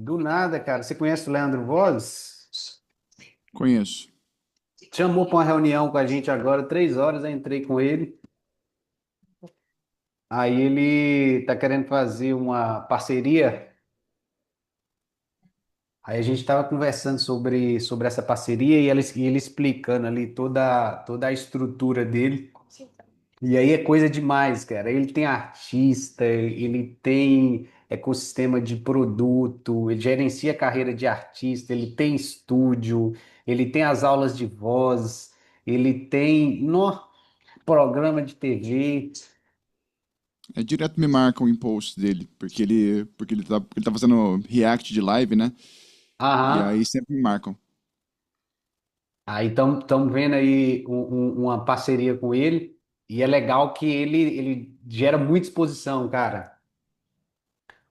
Do nada, cara. Você conhece o Leandro Voz? Conheço. Chamou para uma reunião com a gente agora, 3 horas, eu entrei com ele. Aí ele tá querendo fazer uma parceria. Aí a gente estava conversando sobre essa parceria e ele explicando ali toda a estrutura dele. E aí é coisa demais, cara. Ele tem artista, ele tem ecossistema de produto, ele gerencia a carreira de artista, ele tem estúdio, ele tem as aulas de voz, ele tem programa de TV. É direto me marcam em post dele, porque ele tá fazendo react de live, né? E Aham. aí sempre me marcam. Aí estamos vendo aí uma parceria com ele. E é legal que ele gera muita exposição, cara.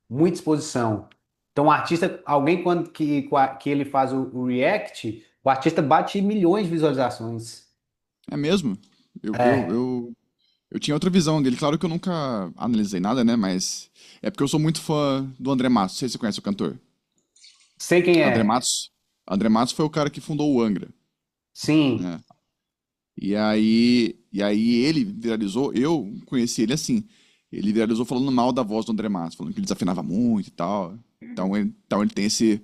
Muita exposição. Então, o artista, alguém quando que ele faz o react, o artista bate milhões de visualizações. É mesmo? Eu, eu, É, eu, eu tinha outra visão dele. Claro que eu nunca analisei nada, né? Mas é porque eu sou muito fã do André Matos. Não sei se você conhece o cantor. sei quem André é. Matos. André Matos foi o cara que fundou o Angra, Sim. né? E aí ele viralizou. Eu conheci ele assim. Ele viralizou falando mal da voz do André Matos, falando que ele desafinava muito e tal. Então ele tem esse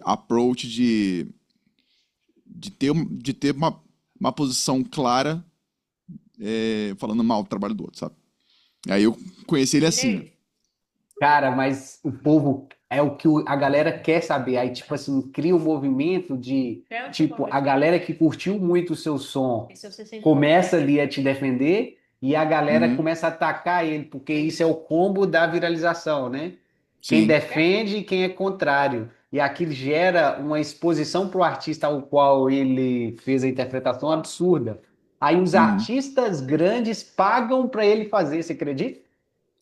approach de ter uma posição clara, falando mal do trabalho do outro, sabe? Aí eu conheci ele assim, né? Cara, mas o povo é o que a galera quer saber. Aí, tipo assim, cria um movimento de, tipo, a galera que curtiu muito o seu som começa ali a te defender e a galera Uhum, começa a atacar ele, porque isso é o combo da viralização, né? Quem sim. defende e quem é contrário. E aquilo gera uma exposição para o artista ao qual ele fez a interpretação absurda. Aí os Uhum. artistas grandes pagam para ele fazer, você acredita?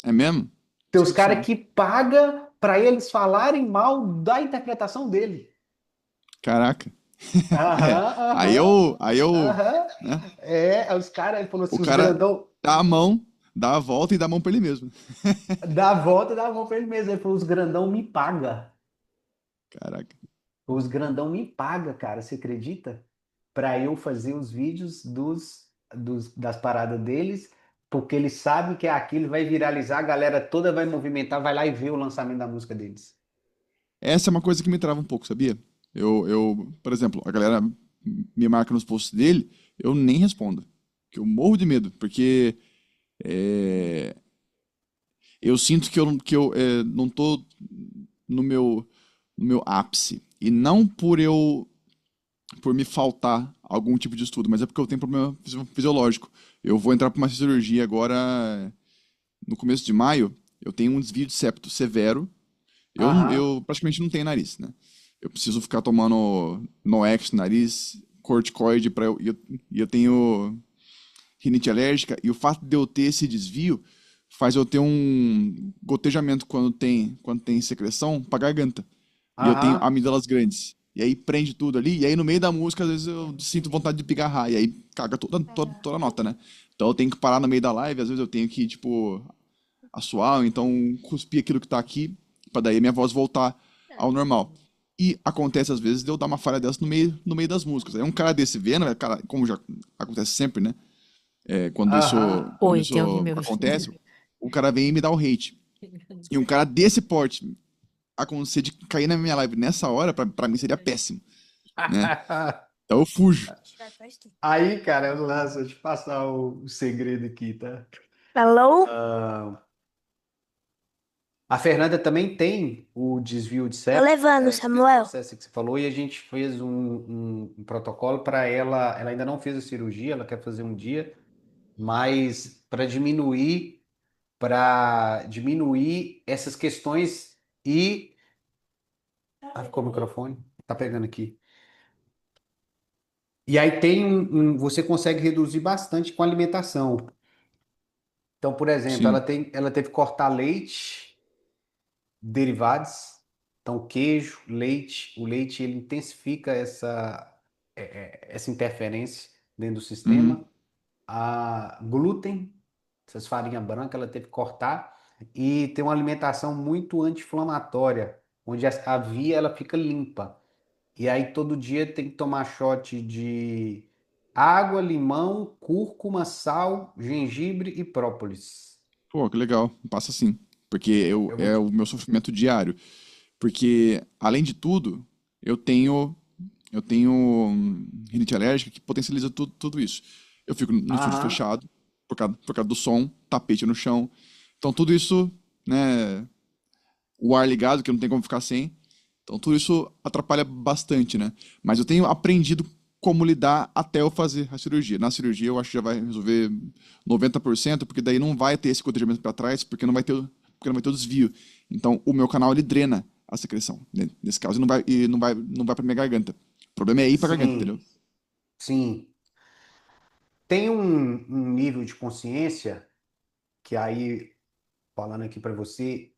É mesmo? Tem os Sei disso caras não. que pagam para eles falarem mal da interpretação dele. Caraca. É. Aham, Aí aham, eu, aí eu, aham. né? É, os caras, ele falou O assim, os cara grandão dá a mão, dá a volta e dá a mão pra ele mesmo. dá a volta, dá a mão pra ele mesmo. Ele falou, os grandão me paga. Caraca. Os grandão me paga, cara, você acredita? Para eu fazer os vídeos das paradas deles, porque eles sabem que aquilo vai viralizar, a galera toda vai movimentar, vai lá e vê o lançamento da música deles. Essa é uma coisa que me trava um pouco, sabia? Por exemplo, a galera me marca nos posts dele, eu nem respondo. Que eu morro de medo, porque é, eu sinto que eu não tô no meu ápice. E não por me faltar algum tipo de estudo, mas é porque eu tenho problema fisiológico. Eu vou entrar para uma cirurgia agora no começo de maio. Eu tenho um desvio de septo severo. Aham. Eu praticamente não tenho nariz, né? Eu preciso ficar tomando Noex no nariz, corticoide e eu tenho rinite alérgica, e o fato de eu ter esse desvio faz eu ter um gotejamento quando tem secreção pra garganta. E eu tenho Aham. amígdalas grandes. E aí prende tudo ali, e aí no meio da música, às vezes eu sinto vontade de pigarrar, e aí caga toda a nota, né? Então eu tenho que parar no meio da live, às vezes eu tenho que, tipo, assoar, ou então cuspir aquilo que tá aqui, pra daí minha voz voltar ao normal. E acontece às vezes de eu dar uma falha dessa no meio das músicas. Aí um cara desse vendo, cara, como já acontece sempre, né? Quando isso, Aham. quando Oi, tem alguém isso me ouvindo? acontece, o cara vem e me dá o hate. E um cara desse porte acontecer de cair na minha live nessa hora, pra mim seria péssimo, né? Então eu fujo. Aí, cara, eu lanço, deixa eu te passar o segredo aqui, tá? Alô? A Fernanda também tem o desvio de Tô septo, levando, esse mesmo Samuel. processo que você falou, e a gente fez um protocolo para ela. Ela ainda não fez a cirurgia, ela quer fazer um dia, mas para diminuir essas questões e. Ah, ficou o microfone? Tá pegando aqui. E aí você consegue reduzir bastante com a alimentação. Então, por exemplo, Sim. ela teve que cortar leite, derivados, então queijo, leite. O leite ele intensifica essa interferência dentro do Uhum. sistema. A glúten, essas farinhas brancas, ela teve que cortar e tem uma alimentação muito anti-inflamatória. onde a via ela fica limpa. E aí todo dia tem que tomar shot de água, limão, cúrcuma, sal, gengibre e própolis. Pô, que legal. Passa sim. Porque Eu vou é te... o meu sofrimento diário. Porque, além de tudo, eu tenho, eu tenho rinite alérgica que potencializa tudo isso. Eu fico no estúdio Aham. fechado, por causa do som, tapete no chão. Então, tudo isso, né? O ar ligado, que não tem como ficar sem. Então, tudo isso atrapalha bastante, né? Mas eu tenho aprendido como lidar até eu fazer a cirurgia. Na cirurgia, eu acho que já vai resolver 90%, porque daí não vai ter esse cotejamento para trás, porque não vai ter o desvio. Então, o meu canal, ele drena a secreção, né? Nesse caso, não vai para minha garganta. O problema é ir para garganta, entendeu? Sim, sim. Tem um nível de consciência que aí, falando aqui para você,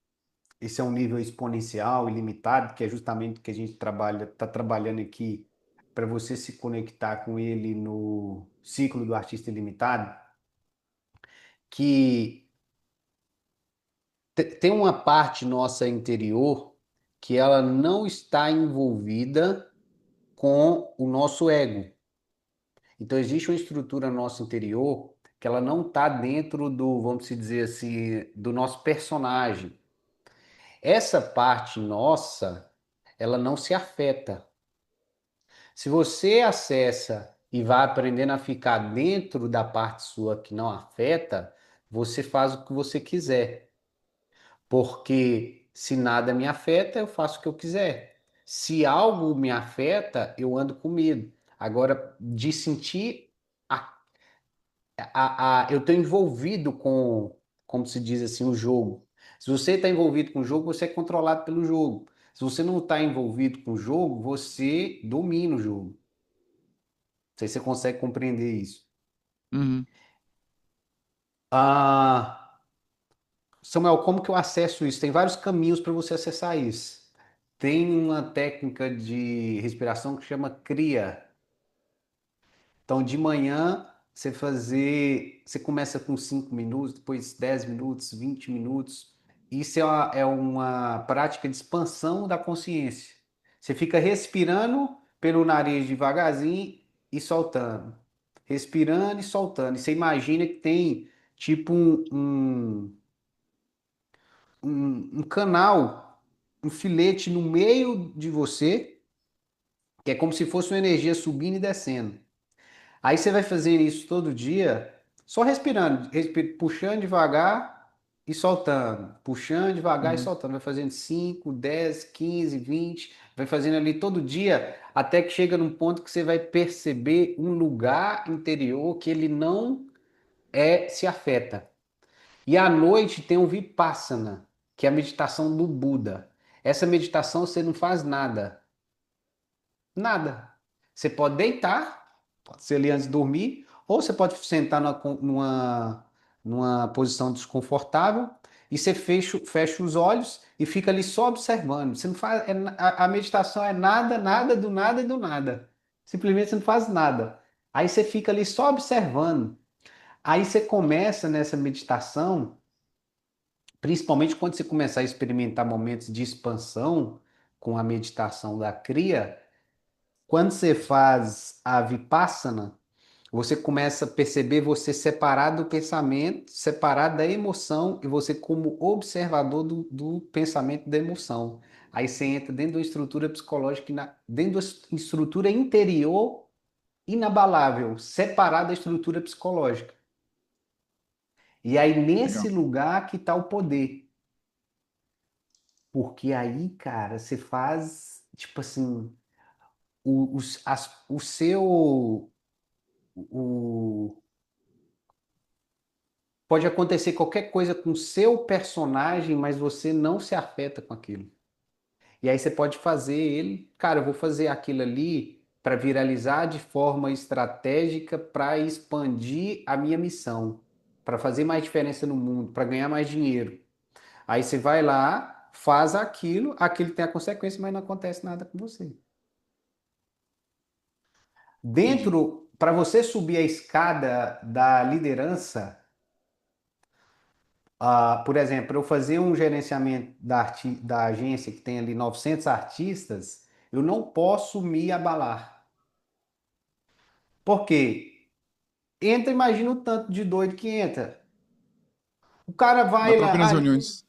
esse é um nível exponencial, ilimitado, que é justamente o que a gente está trabalhando aqui para você se conectar com ele no ciclo do artista ilimitado, que tem uma parte nossa interior que ela não está envolvida com o nosso ego. Então existe uma estrutura nossa interior que ela não está dentro do, vamos dizer assim, do nosso personagem. Essa parte nossa, ela não se afeta. Se você acessa e vai aprendendo a ficar dentro da parte sua que não afeta, você faz o que você quiser. Porque se nada me afeta, eu faço o que eu quiser. Se algo me afeta, eu ando com medo. Agora, de sentir eu estou envolvido com, como se diz assim, o jogo. Se você está envolvido com o jogo, você é controlado pelo jogo. Se você não está envolvido com o jogo, você domina o jogo. Não sei se você consegue compreender isso. Uhum. Ah, Samuel, como que eu acesso isso? Tem vários caminhos para você acessar isso. Tem uma técnica de respiração que chama CRIA. Então, de manhã, você começa com 5 minutos, depois 10 minutos, 20 minutos. Isso é uma prática de expansão da consciência. Você fica respirando pelo nariz devagarzinho e soltando. Respirando e soltando. E você imagina que tem tipo um canal, um filete no meio de você, que é como se fosse uma energia subindo e descendo. Aí você vai fazendo isso todo dia, só respirando, puxando devagar e soltando, puxando devagar e Uhum. soltando. Vai fazendo 5, 10, 15, 20, vai fazendo ali todo dia, até que chega num ponto que você vai perceber um lugar interior que ele não se afeta. E à noite tem o Vipassana, que é a meditação do Buda. Essa meditação você não faz nada. Nada. Você pode deitar, pode ser ali antes de dormir, ou você pode sentar numa posição desconfortável e você fecha os olhos e fica ali só observando. Você não faz, a meditação é nada, nada, do nada e do nada. Simplesmente você não faz nada. Aí você fica ali só observando. Aí você começa nessa meditação, principalmente quando você começar a experimentar momentos de expansão com a meditação da cria. Quando você faz a Vipassana, você começa a perceber você separado do pensamento, separado da emoção, e você como observador do pensamento e da emoção. Aí você entra dentro de uma estrutura psicológica, dentro de uma estrutura interior inabalável, separada da estrutura psicológica. E aí nesse Legal. lugar que está o poder. Porque aí, cara, você faz, tipo assim, o seu. O, Pode acontecer qualquer coisa com o seu personagem, mas você não se afeta com aquilo. E aí você pode fazer ele, cara, eu vou fazer aquilo ali para viralizar de forma estratégica, para expandir a minha missão, para fazer mais diferença no mundo, para ganhar mais dinheiro. Aí você vai lá, faz aquilo tem a consequência, mas não acontece nada com você. Entendi. Para você subir a escada da liderança, Por exemplo, para eu fazer um gerenciamento da agência que tem ali 900 artistas, eu não posso me abalar. Por quê? Entra, imagina o tanto de doido que entra. O cara Dá vai pra ver nas lá, reuniões.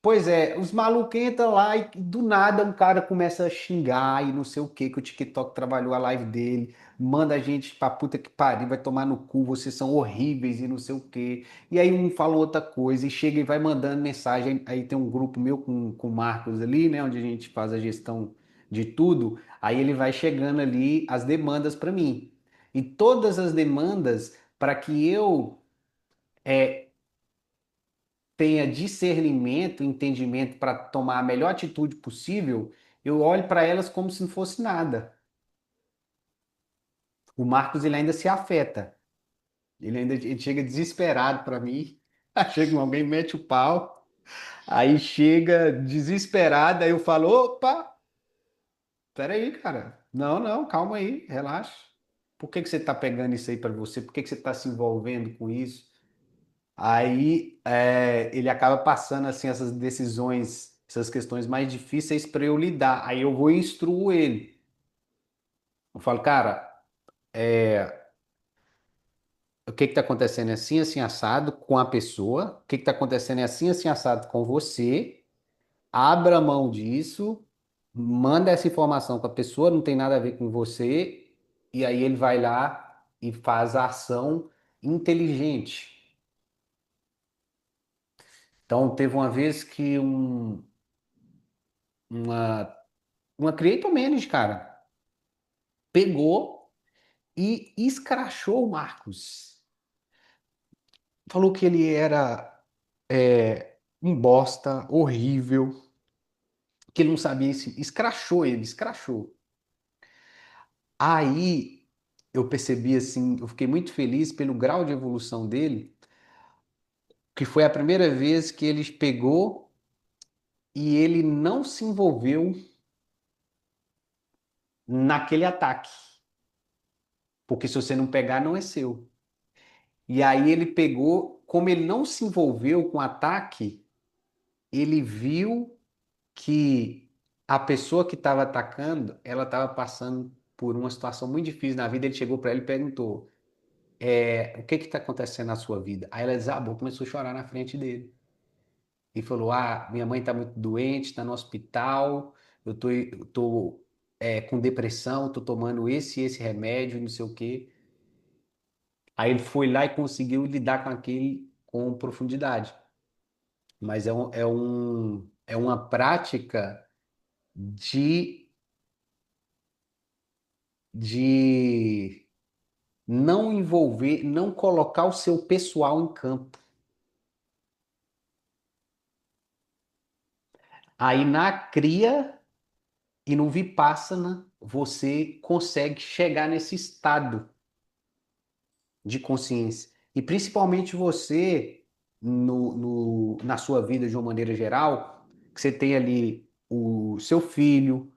pois é, os malucos entram lá e do nada um cara começa a xingar e não sei o que o TikTok trabalhou a live dele, manda a gente pra puta que pariu, vai tomar no cu, vocês são horríveis e não sei o que. E aí um fala outra coisa e chega e vai mandando mensagem. Aí tem um grupo meu com o Marcos ali, né, onde a gente faz a gestão de tudo. Aí ele vai chegando ali as demandas para mim. E todas as demandas para que eu tenha discernimento, entendimento para tomar a melhor atitude possível, eu olho para elas como se não fosse nada. O Marcos ele ainda se afeta. Ele chega desesperado para mim. Aí chega alguém mete o pau, aí chega desesperado, aí eu falo: "Opa, peraí, cara. Não, não, calma aí, relaxa. Por que que você tá pegando isso aí para você? Por que que você tá se envolvendo com isso?" Aí ele acaba passando assim essas decisões, essas questões mais difíceis para eu lidar. Aí eu vou e instruo ele. Eu falo, cara, o que que tá acontecendo é assim, assim, assado com a pessoa? O que que tá acontecendo é assim, assim, assado com você? Abra mão disso, manda essa informação para a pessoa, não tem nada a ver com você, e aí ele vai lá e faz a ação inteligente. Então, teve uma vez que uma uma creator manager, cara, pegou e escrachou o Marcos. Falou que ele era um bosta, horrível, que ele não sabia se. Escrachou ele, escrachou. Aí eu percebi assim, eu fiquei muito feliz pelo grau de evolução dele, que foi a primeira vez que ele pegou e ele não se envolveu naquele ataque. Porque se você não pegar, não é seu. E aí ele pegou, como ele não se envolveu com o ataque, ele viu que a pessoa que estava atacando, ela estava passando por uma situação muito difícil na vida. Ele chegou para ela e perguntou: o que está acontecendo na sua vida? Aí ela desabou, começou a chorar na frente dele. E falou: minha mãe está muito doente, está no hospital, eu tô com depressão, estou tomando esse e esse remédio, não sei o quê. Aí ele foi lá e conseguiu lidar com aquele com profundidade. Mas é uma prática de, de não envolver, não colocar o seu pessoal em campo. Aí na cria e no Vipassana, você consegue chegar nesse estado de consciência. E principalmente você, na sua vida de uma maneira geral, que você tem ali o seu filho,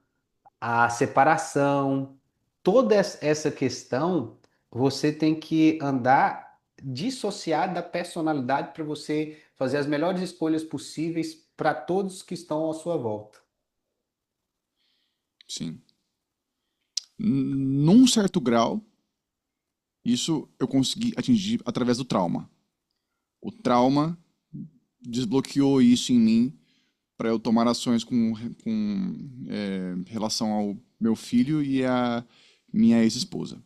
a separação, toda essa questão, você tem que andar dissociado da personalidade para você fazer as melhores escolhas possíveis para todos que estão à sua volta. Sim. Num certo grau, isso eu consegui atingir através do trauma. O trauma desbloqueou isso em mim para eu tomar ações com relação ao meu filho e à minha ex-esposa.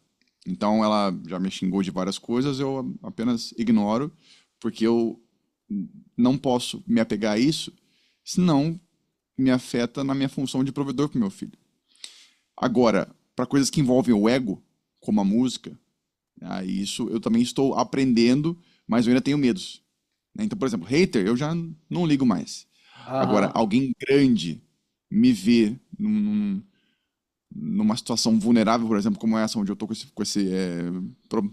Então ela já me xingou de várias coisas, eu apenas ignoro, porque eu não posso me apegar a isso, senão me afeta na minha função de provedor para meu filho. Agora, para coisas que envolvem o ego, como a música, aí isso eu também estou aprendendo, mas eu ainda tenho medos. Né? Então, por exemplo, hater, eu já não ligo mais. Agora, Aham, alguém grande me ver numa situação vulnerável, por exemplo, como essa, onde eu tô com esse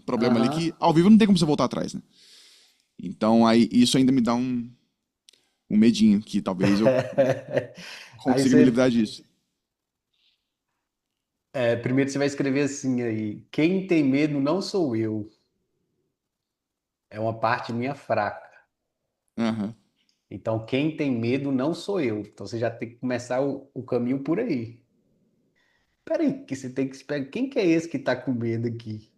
problema ali, aham. que ao vivo não tem como você voltar atrás, né? Então, aí, isso ainda me dá um medinho, que talvez eu Aí consiga me você, livrar disso. primeiro você vai escrever assim aí: quem tem medo não sou eu, é uma parte minha fraca. Aham. Então, quem tem medo não sou eu. Então, você já tem que começar o caminho por aí. Peraí, que você tem que esperar. Quem que é esse que tá com medo aqui?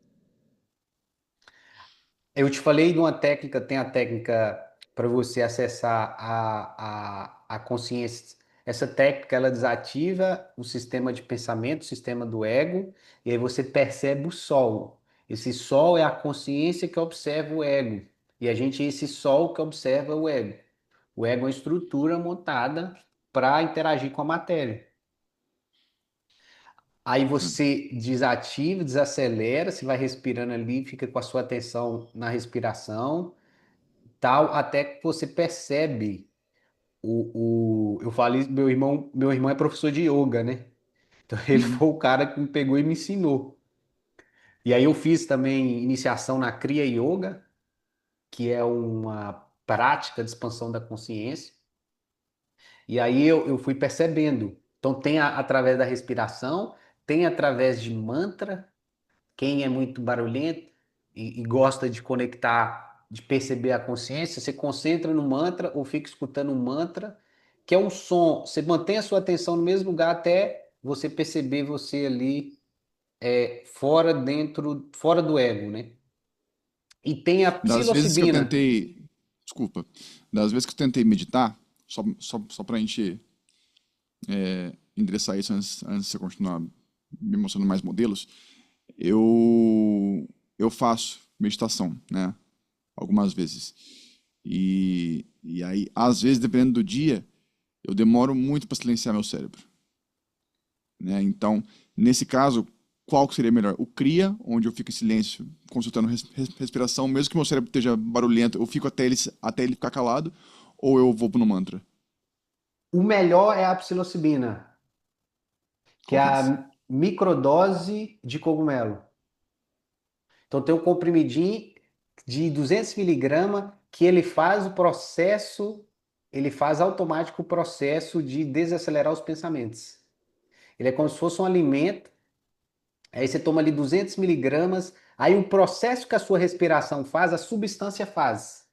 Eu te falei de uma técnica, tem a técnica para você acessar a consciência. Essa técnica, ela desativa o sistema de pensamento, o sistema do ego, e aí você percebe o sol. Esse sol é a consciência que observa o ego. E a gente é esse sol que observa o ego. O ego é uma estrutura montada para interagir com a matéria. Aí Entendo. você desativa, desacelera, você vai respirando ali, fica com a sua atenção na respiração, tal, até que você percebe eu falei, meu irmão é professor de yoga, né? Então ele Uhum. foi o cara que me pegou e me ensinou. E aí eu fiz também iniciação na Kriya Yoga, que é uma prática de expansão da consciência. E aí eu fui percebendo. Então tem através da respiração, tem através de mantra. Quem é muito barulhento e gosta de conectar, de perceber a consciência, você concentra no mantra ou fica escutando um mantra, que é um som. Você mantém a sua atenção no mesmo lugar até você perceber você ali fora do ego, né? E tem a Das vezes que eu psilocibina. tentei, desculpa, das vezes que eu tentei meditar, só pra gente endereçar isso antes de você continuar me mostrando mais modelos, eu faço meditação, né? Algumas vezes. E aí, às vezes, dependendo do dia, eu demoro muito para silenciar meu cérebro, né? Então, nesse caso, qual que seria melhor? O CRIA, onde eu fico em silêncio, consultando respiração, mesmo que meu cérebro esteja barulhento, eu fico até ele ficar calado, ou eu vou no mantra? O melhor é a psilocibina, que Qual é que é esse? a microdose de cogumelo. Então tem um comprimidinho de 200 miligramas que ele faz o processo, ele faz automático o processo de desacelerar os pensamentos. Ele é como se fosse um alimento, aí você toma ali 200 miligramas, aí o processo que a sua respiração faz, a substância faz.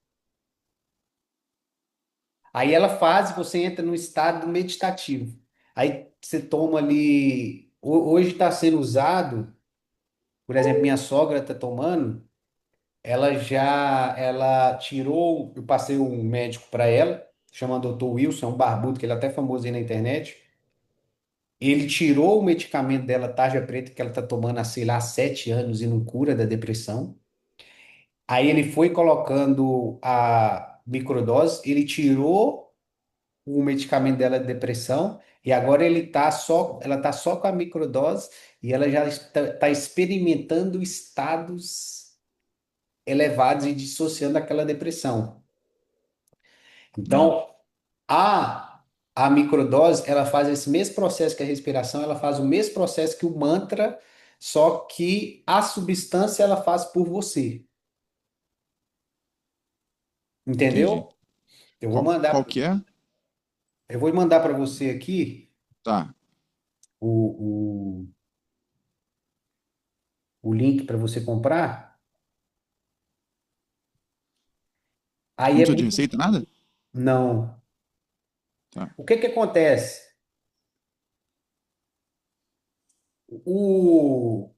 Aí ela faz e você entra no estado meditativo. Aí você toma ali, hoje está sendo usado, por exemplo, minha sogra está tomando, ela tirou, eu passei um médico para ela, chama Dr. Wilson, é um barbudo, que ele é até famoso aí na internet. Ele tirou o medicamento dela, tarja preta, que ela tá tomando há, sei lá, 7 anos e não cura da depressão. Aí ele foi colocando a microdose, ele tirou o medicamento dela de depressão e agora ela tá só com a microdose e ela já está experimentando estados elevados e dissociando aquela depressão. Né? Então, a, a microdose, ela faz esse mesmo processo que a respiração, ela faz o mesmo processo que o mantra, só que a substância ela faz por você. Entendi. Entendeu? Eu vou Qual mandar, que é? eu vou mandar para você aqui Tá. o, o, o link para você comprar. Não Aí é precisa de muito. receita, nada? Não. Tá. O que que acontece? O,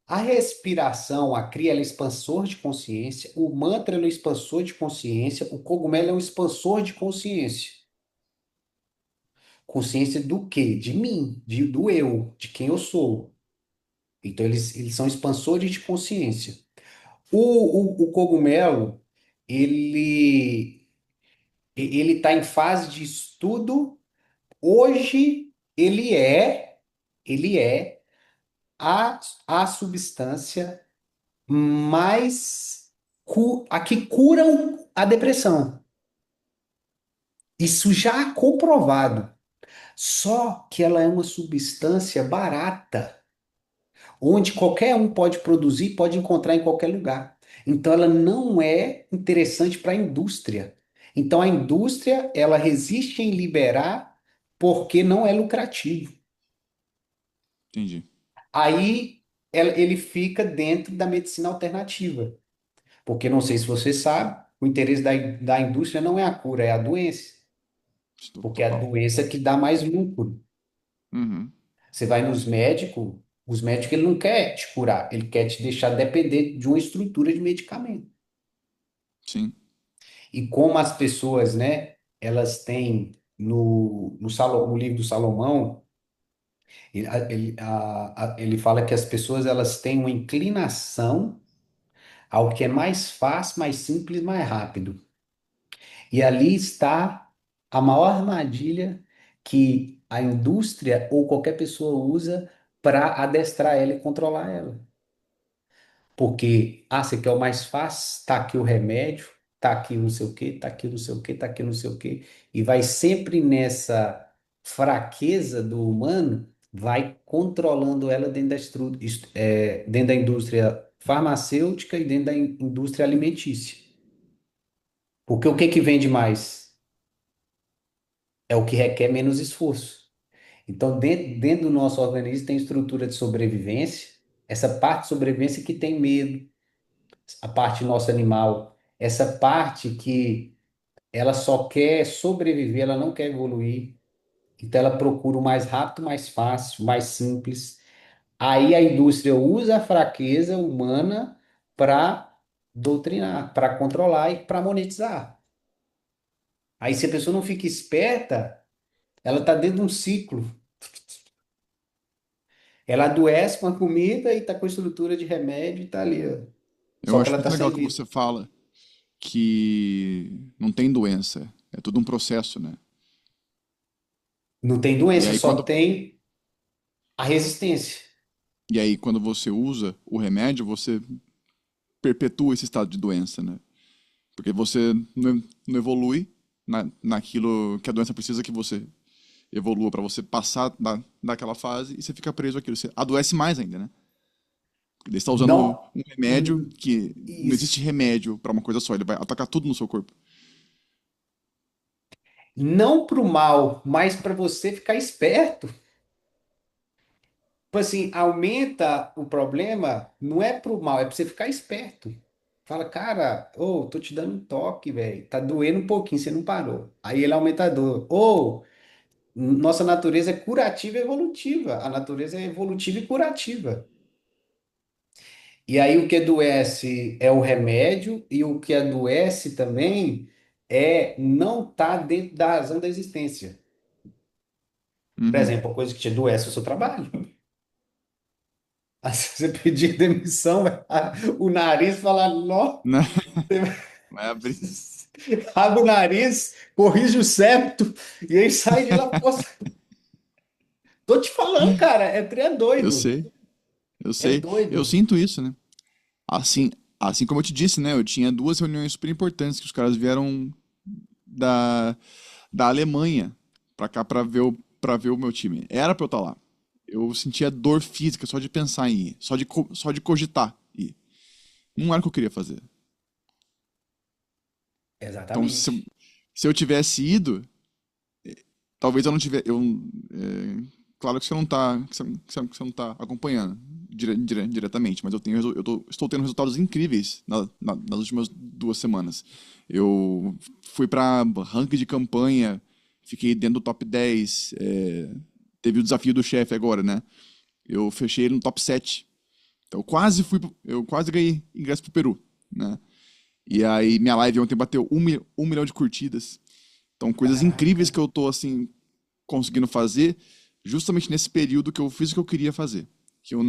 a respiração, a cria, ela é expansor de consciência. O mantra ele é um expansor de consciência. O cogumelo é um expansor de consciência. Consciência do quê? De mim, do eu, de quem eu sou. Então, eles são expansores de consciência. O cogumelo, ele ele está em fase de estudo. Hoje, ele é a substância mais a que cura a depressão. Isso já é comprovado. Só que ela é uma substância barata onde qualquer um pode produzir, pode encontrar em qualquer lugar. Então ela não é interessante para a indústria. Então a indústria ela resiste em liberar porque não é lucrativo. Entendi. Aí ele fica dentro da medicina alternativa, porque não sei se você sabe. o interesse da indústria não é a cura, é a doença, porque é a Total. doença que dá mais lucro. Uhum. Você vai nos médicos, os médicos ele não quer te curar, ele quer te deixar depender de uma estrutura de medicamento. Sim. E como as pessoas, né, elas têm no livro do Salomão, ele fala que as pessoas elas têm uma inclinação ao que é mais fácil, mais simples, mais rápido. E ali está a maior armadilha que a indústria ou qualquer pessoa usa para adestrar ela e controlar ela. Porque, você quer o mais fácil? Tá aqui o remédio, tá aqui não sei o quê, tá aqui não sei o quê, tá aqui não sei o quê. E vai sempre nessa fraqueza do humano, vai controlando ela dentro da indústria farmacêutica e dentro da indústria alimentícia. Porque o que que vende mais? É o que requer menos esforço. Então, dentro do nosso organismo tem estrutura de sobrevivência, essa parte de sobrevivência que tem medo, a parte nossa animal, essa parte que ela só quer sobreviver, ela não quer evoluir. Então ela procura o mais rápido, mais fácil, mais simples. Aí a indústria usa a fraqueza humana para doutrinar, para controlar e para monetizar. Aí se a pessoa não fica esperta, ela está dentro de um ciclo. Ela adoece com a comida e está com a estrutura de remédio e está ali, ó. Eu Só que acho ela está muito legal sem que vida. você fala que não tem doença, é tudo um processo, né? Não tem E doença, aí só quando, tem a resistência. e aí quando você usa o remédio, você perpetua esse estado de doença, né? Porque você não evolui naquilo que a doença precisa que você evolua para você passar daquela fase e você fica preso àquilo. Você adoece mais ainda, né? Porque daí você está usando Não. um remédio que não existe Isso. remédio para uma coisa só, ele vai atacar tudo no seu corpo. Não pro mal, mas para você ficar esperto. Tipo assim, aumenta o problema, não é pro mal, é pra você ficar esperto. Fala, cara, ô, tô te dando um toque, velho. Tá doendo um pouquinho, você não parou. Aí ele aumenta a dor. Ou, nossa natureza é curativa e evolutiva. A natureza é evolutiva e curativa. E aí o que adoece é o remédio, e o que adoece também é não estar dentro da razão da existência. Por Uhum. exemplo, a coisa que te adoece é o seu trabalho. Aí se você pedir demissão, o nariz fala, não, Né? Vai abrir. abre o nariz, corrige o septo, e aí sai de lá. Poxa, tô te falando, cara, é Eu doido. sei, eu É sei. Eu doido. sinto isso, né? Assim, assim como eu te disse, né? Eu tinha duas reuniões super importantes que os caras vieram da, da Alemanha pra cá pra ver o meu time. Era pra eu estar lá. Eu sentia dor física só de pensar em ir, só de cogitar ir. Não era o que eu queria fazer. Então, Exatamente. se eu tivesse ido, talvez eu não tivesse. Claro que você não tá, que você não tá acompanhando diretamente, mas estou tendo resultados incríveis nas últimas 2 semanas. Eu fui para ranking de campanha, fiquei dentro do top 10. Teve o desafio do chefe agora, né? Eu fechei ele no top 7. Então eu quase ganhei ingresso pro Peru, né? E aí minha live ontem bateu 1 milhão de curtidas. Então, coisas incríveis Caraca. que eu tô, assim, conseguindo fazer, justamente nesse período que eu fiz o que eu queria fazer. Que eu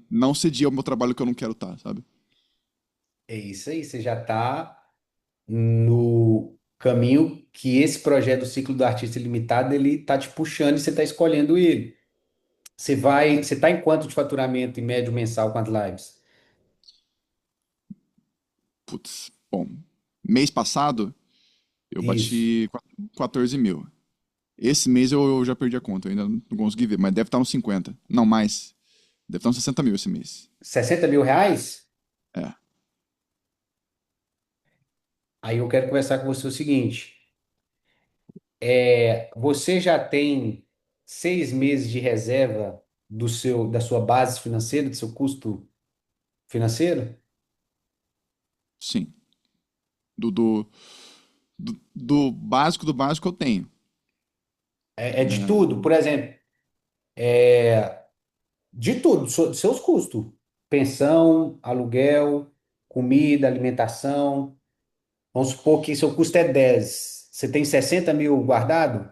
não cedi ao meu trabalho que eu não quero estar, sabe? É isso aí, você já tá no caminho que esse projeto do Ciclo do Artista Ilimitado, ele tá te puxando e você tá escolhendo ele. Você tá em quanto de faturamento em médio mensal com as lives? Putz, bom. Mês passado, eu Isso. bati 14 mil. Esse mês eu já perdi a conta, eu ainda não consegui ver, mas deve estar uns 50. Não, mais. Deve estar uns 60 mil esse mês. 60 mil reais? É, Aí eu quero conversar com você o seguinte: você já tem 6 meses de reserva da sua base financeira, do seu custo financeiro? sim. Do, do, do básico eu tenho, É de né? tudo, por exemplo, de tudo, seus custos. Pensão, aluguel, comida, alimentação. Vamos supor que seu custo é 10. Você tem 60 mil guardado?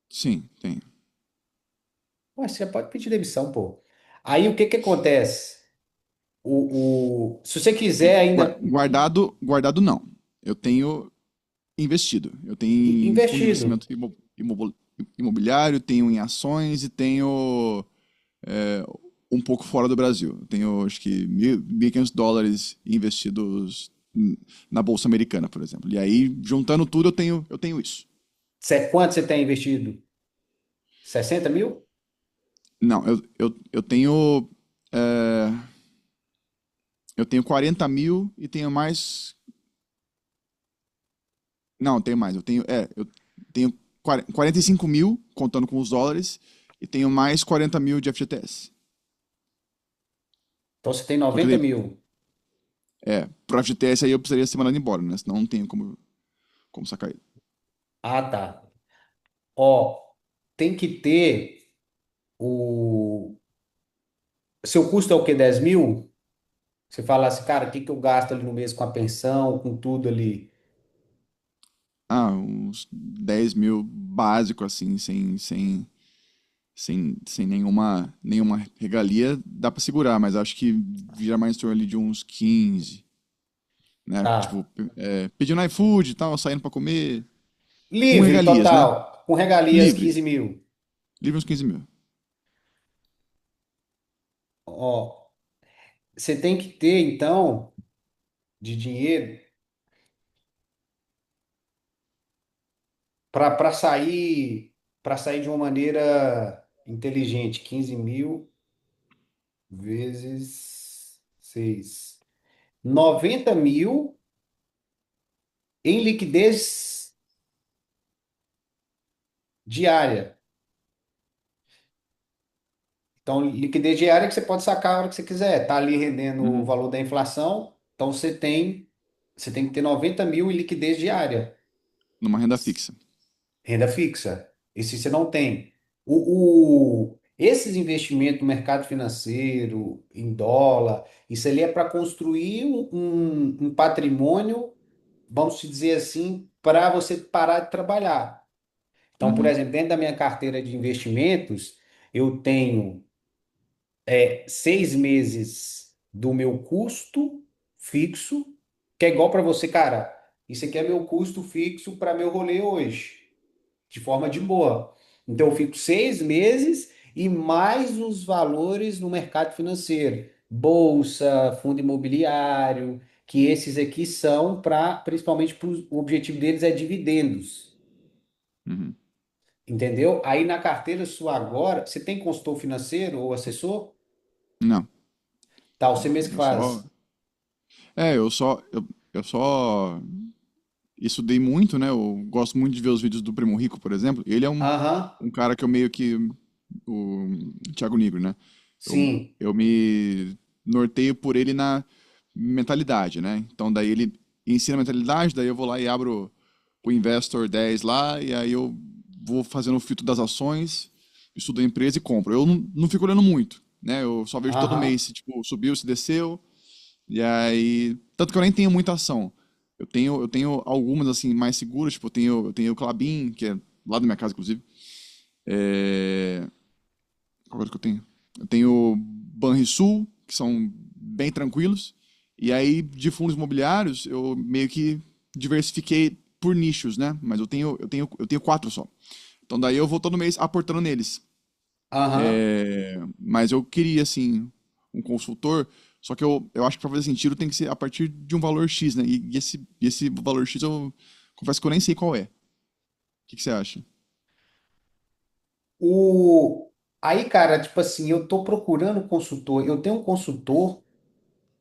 Sim, tenho. Ué, você pode pedir demissão, pô. Aí o que que acontece? Se você quiser ainda Guardado não. Eu tenho investido. Eu tenho em fundo de investido, investimento imobiliário, tenho em ações e tenho é, um pouco fora do Brasil. Eu tenho, acho que, US$ 1.500 investidos na Bolsa Americana, por exemplo. E aí, juntando tudo, eu tenho isso. quanto você tem investido? 60 mil? Não, é, eu tenho 40 mil e tenho mais. Não, tenho mais. Eu tenho 45 mil, contando com os dólares, e tenho mais 40 mil de FGTS. Então você tem Só que 90 daí, mil. pro FGTS aí eu precisaria ser mandado embora, né? Senão não tenho como sacar ele. Ah, tá. Ó, tem que ter o. Seu custo é o quê? 10 mil? Você fala assim, cara, o que que eu gasto ali no mês com a pensão, com tudo ali? Ah, uns 10 mil básico, assim, sem nenhuma regalia, dá pra segurar, mas acho que vira mais em torno ali de uns 15, né? Tipo, Tá. pedindo iFood e tal, saindo pra comer, com Livre, regalias, né? total. Com regalias, Livre. 15 mil. Livre uns 15 mil. Ó, você tem que ter, então, de dinheiro para sair de uma maneira inteligente. 15 mil vezes 6. 90 mil em liquidez diária. Então, liquidez diária que você pode sacar a hora que você quiser. Tá ali rendendo o Uhum. valor da inflação. Então, você tem que ter 90 mil em liquidez diária. Numa renda fixa. Renda fixa. E se você não tem. Esses investimentos no mercado financeiro, em dólar, isso ali é para construir um patrimônio, vamos dizer assim, para você parar de trabalhar. Então, por Uhum. exemplo, dentro da minha carteira de investimentos, eu tenho 6 meses do meu custo fixo, que é igual para você, cara. Isso aqui é meu custo fixo para meu rolê hoje de forma de boa. Então, eu fico 6 meses e mais os valores no mercado financeiro, bolsa, fundo imobiliário, que esses aqui são para, principalmente, o objetivo deles é dividendos, Uhum. entendeu? Aí na carteira sua agora, você tem consultor financeiro ou assessor? Não. Tá, você mesmo que Eu só. faz. Eu só estudei muito, né? Eu gosto muito de ver os vídeos do Primo Rico, por exemplo. Ele é Aham, um cara que eu meio que. O Thiago Nigro, né? Eu, sim. eu me norteio por ele na mentalidade, né? Então, daí ele ensina a mentalidade, daí eu vou lá e abro o Investor 10 lá, e aí eu vou fazendo o filtro das ações, estudo a empresa e compro. Eu não fico olhando muito, né? Eu só vejo todo Aham, mês se, tipo, subiu, se desceu, e aí. Tanto que eu nem tenho muita ação. Eu tenho algumas, assim, mais seguras, tipo, eu tenho o Klabin, que é lá da minha casa, inclusive. É... Qual outro que eu tenho? Eu tenho Banrisul, que são bem tranquilos. E aí, de fundos imobiliários, eu meio que diversifiquei por nichos, né? Mas eu tenho quatro só. Então daí eu vou todo mês aportando neles. aham. Mas eu queria, assim, um consultor, só que eu acho que para fazer sentido tem que ser a partir de um valor X, né? E esse valor X eu confesso que eu nem sei qual é. O que você acha? O... Aí, cara, tipo assim, eu tô procurando consultor. Eu tenho um consultor,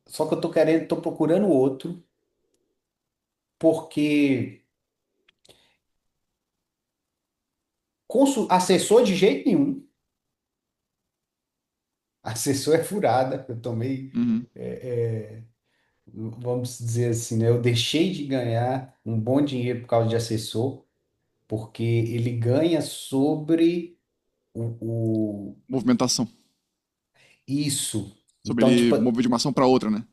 só que eu tô procurando outro, porque assessor de jeito nenhum. Assessor é furada. Eu tomei. Uhum. vamos dizer assim, né? Eu deixei de ganhar um bom dinheiro por causa de assessor, porque ele ganha sobre Movimentação. isso. Sobre Então, ele tipo, mover de uma ação para outra, né?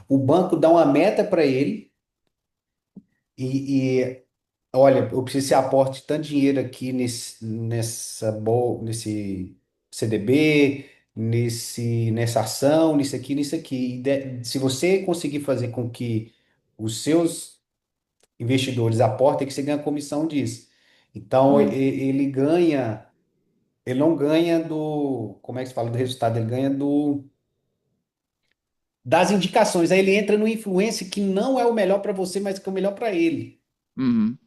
o banco dá uma meta para ele e olha, eu preciso que você aporte tanto dinheiro aqui nesse CDB, nessa ação, nisso aqui, nisso aqui. Se você conseguir fazer com que os seus investidores aportem, que você ganha comissão disso. Então, Hum, ele ganha, ele não ganha como é que se fala do resultado? Ele ganha das indicações. Aí ele entra no influência que não é o melhor para você, mas que é o melhor para ele. uhum,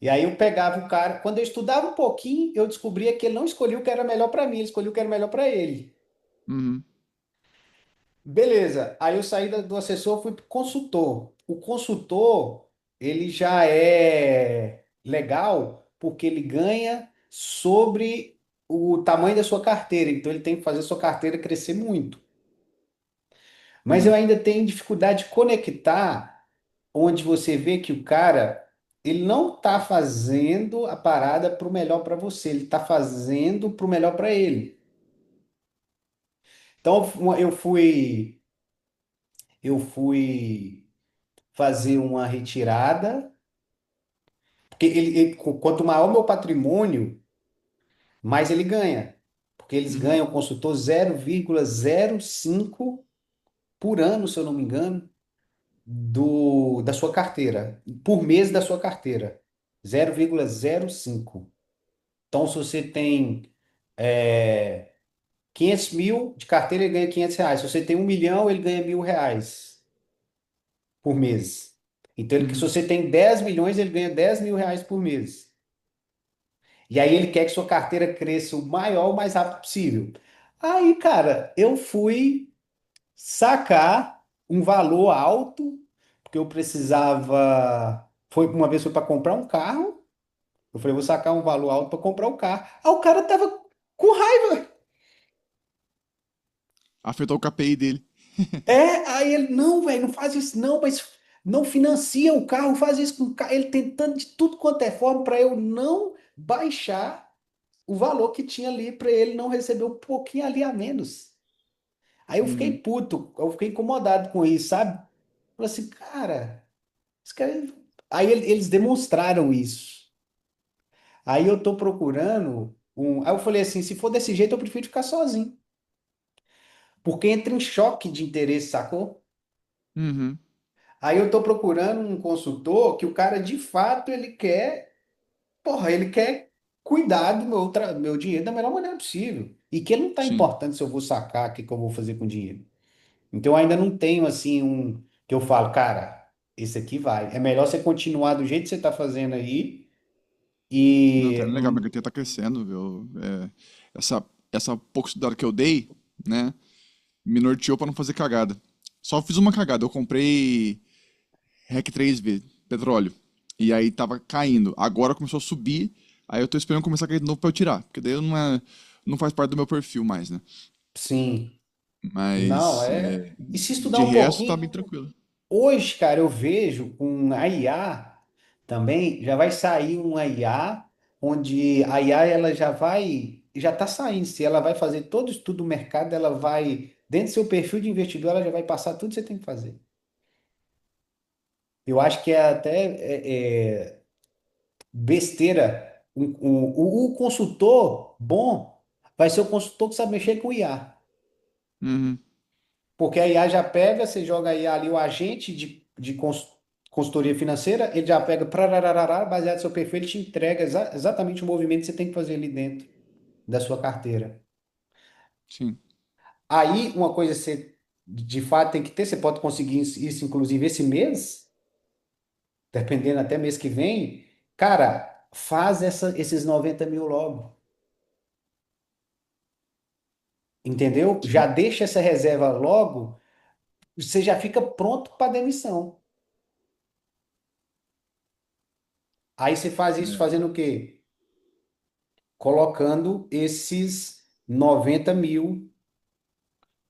E aí eu pegava o cara, quando eu estudava um pouquinho, eu descobria que ele não escolhia o que era melhor para mim, ele escolhia o que era melhor para ele. uhum, Beleza. Aí eu saí do assessor, fui pro consultor. O consultor, ele já é legal porque ele ganha sobre o tamanho da sua carteira. Então ele tem que fazer a sua carteira crescer muito. Mas eu sim. ainda tenho dificuldade de conectar onde você vê que o cara, ele não está fazendo a parada para o melhor para você, ele está fazendo para o melhor para ele. Então eu fui fazer uma retirada, porque quanto maior o meu patrimônio, mais ele ganha. Porque eles Uhum, ganham o consultor 0,05 por ano, se eu não me engano, da sua carteira, por mês da sua carteira. 0,05. Então, se você tem 500 mil de carteira, ele ganha R$ 500. Se você tem 1 milhão, ele ganha R$ 1.000 por mês. Então, se uhum, você tem 10 milhões, ele ganha R$ 10.000 por mês. E aí ele quer que sua carteira cresça o maior, o mais rápido possível. Aí, cara, eu fui sacar um valor alto, porque eu precisava. Uma vez foi para comprar um carro. Eu falei, vou sacar um valor alto para comprar o carro. Aí o cara tava com raiva. afetou o KPI dele. Aí ele, não, velho, não faz isso não, mas não financia o carro, faz isso com o carro. Ele tentando de tudo quanto é forma para eu não baixar o valor que tinha ali, para ele não receber um pouquinho ali a menos. Aí eu fiquei Uhum, puto, eu fiquei incomodado com isso, sabe? Falei assim, cara, esse cara... Aí eles demonstraram isso. Aí eu tô procurando um. Aí eu falei assim, se for desse jeito, eu prefiro ficar sozinho. Porque entra em choque de interesse, sacou? uhum, Aí eu tô procurando um consultor que o cara de fato ele quer, porra, ele quer cuidar do meu dinheiro da melhor maneira possível. E que ele não tá sim. importando se eu vou sacar, o que que eu vou fazer com o dinheiro. Então eu ainda não tenho assim um que eu falo, cara, esse aqui vai. É melhor você continuar do jeito que você tá fazendo aí Não, tá e legal, minha carteira tá crescendo, viu? Essa pouca estudada que eu dei, né, me norteou pra não fazer cagada. Só fiz uma cagada, eu comprei REC 3V, petróleo, e aí tava caindo. Agora começou a subir, aí eu tô esperando começar a cair de novo pra eu tirar, porque daí não faz parte do meu perfil mais, né? sim, não, Mas E se estudar de um resto tá pouquinho, bem tranquilo. hoje, cara, eu vejo com a IA também, já vai sair uma IA, onde a IA ela já está saindo, se ela vai fazer todo o estudo do mercado, ela vai, dentro do seu perfil de investidor, ela já vai passar tudo que você tem que fazer. Eu acho que é até besteira. O consultor bom vai ser o consultor que sabe mexer com IA. Uhum, Porque a IA já pega, você joga a IA ali, o agente de consultoria financeira, ele já pega, prararará, baseado no seu perfil, ele te entrega exatamente o movimento que você tem que fazer ali dentro da sua carteira. sim. Aí, uma coisa que você de fato tem que ter, você pode conseguir isso, inclusive, esse mês, dependendo até mês que vem, cara, faz esses 90 mil logo, entendeu? Já Sim. deixa essa reserva logo, você já fica pronto para demissão. Aí você faz isso É. fazendo o quê? Colocando esses 90 mil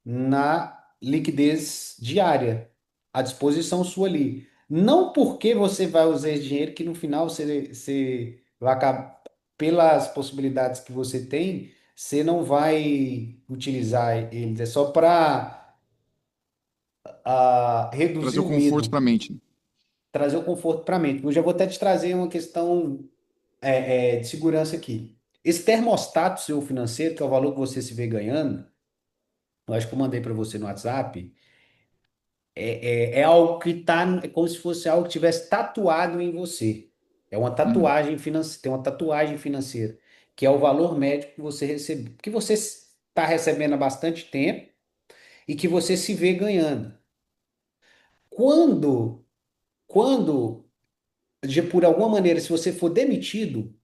na liquidez diária. à disposição sua ali. Não porque você vai usar esse dinheiro que no final você vai acabar, pelas possibilidades que você tem, você não vai utilizar eles. É só para reduzir Trazer o o conforto medo, para a mente, né? trazer o conforto para a mente. Eu já vou até te trazer uma questão de segurança aqui. Esse termostato seu financeiro, que é o valor que você se vê ganhando, eu acho que eu mandei para você no WhatsApp, é algo que tá, é como se fosse algo que tivesse tatuado em você. É uma Uhum, tatuagem financeira, tem uma tatuagem financeira, que é o valor médio que você recebe, que você está recebendo há bastante tempo e que você se vê ganhando. Quando, quando, por alguma maneira, se você for demitido,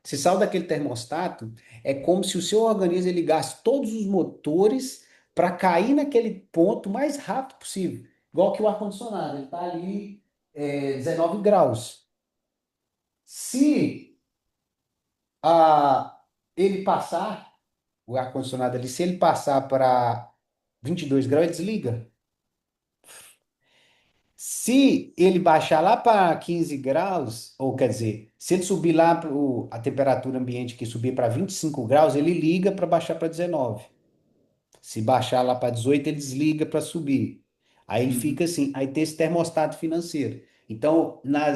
se saiu daquele termostato, é como se o seu organismo ele ligasse todos os motores para cair naquele ponto o mais rápido possível. Igual que o ar-condicionado, ele está ali 19 graus. Se ele passar, o ar-condicionado ali, se ele passar para 22 graus, ele desliga. Se ele baixar lá para 15 graus, ou quer dizer, se ele subir lá a temperatura ambiente que subir para 25 graus, ele liga para baixar para 19. Se baixar lá para 18, ele desliga para subir. Aí ele uhum, fica assim, aí tem esse termostato financeiro. Então, na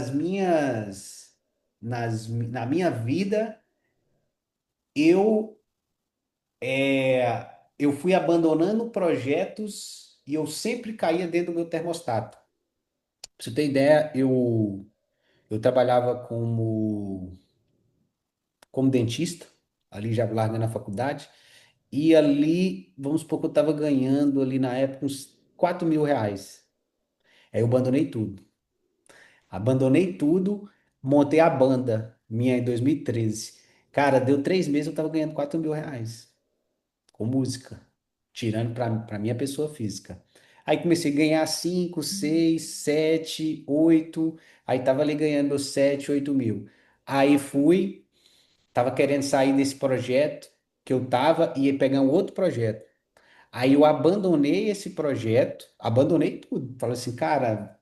minha vida, eu eu fui abandonando projetos e eu sempre caía dentro do meu termostato. Pra você ter ideia, eu trabalhava como dentista, ali já largando a faculdade, e ali, vamos supor que eu estava ganhando ali na época uns R$ 4.000. Aí eu abandonei tudo. Abandonei tudo, montei a banda minha em 2013. Cara, deu 3 meses, eu tava ganhando R$ 4.000 com música, tirando para minha pessoa física. Aí comecei a ganhar 5, 6, 7, 8. Aí tava ali ganhando 7, 8 mil. Aí tava querendo sair desse projeto que eu tava e ia pegar um outro projeto. Aí eu abandonei esse projeto, abandonei tudo. Falei assim, cara,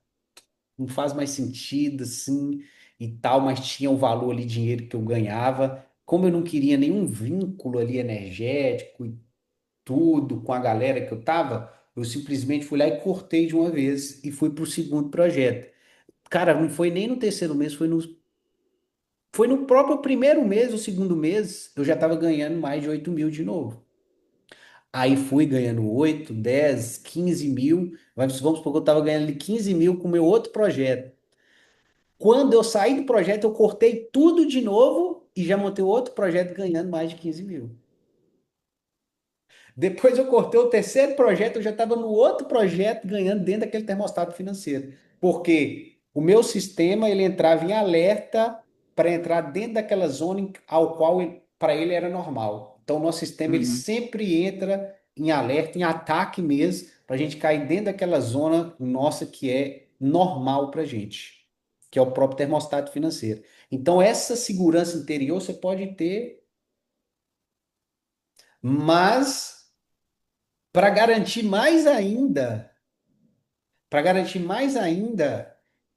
não faz mais sentido assim e tal, mas tinha o valor ali, dinheiro que eu ganhava. Como eu não queria nenhum vínculo ali energético e tudo com a galera que eu tava, eu simplesmente fui lá e cortei de uma vez e fui pro segundo projeto. Cara, não foi nem no terceiro mês, foi no próprio primeiro mês, o segundo mês, eu já tava ganhando mais de 8 mil de novo. Aí fui ganhando 8, 10, 15 mil. Vamos supor que eu tava ganhando ali 15 mil com o meu outro projeto. Quando eu saí do projeto, eu cortei tudo de novo e já montei outro projeto ganhando mais de 15 mil. Depois eu cortei o terceiro projeto, eu já estava no outro projeto ganhando dentro daquele termostato financeiro. Porque o meu sistema ele entrava em alerta para entrar dentro daquela zona ao qual para ele era normal. Então o nosso sistema ele uhum. sempre entra em alerta, em ataque mesmo, para a gente cair dentro daquela zona nossa que é normal para a gente, que é o próprio termostato financeiro. Então essa segurança interior você pode ter, mas para garantir mais ainda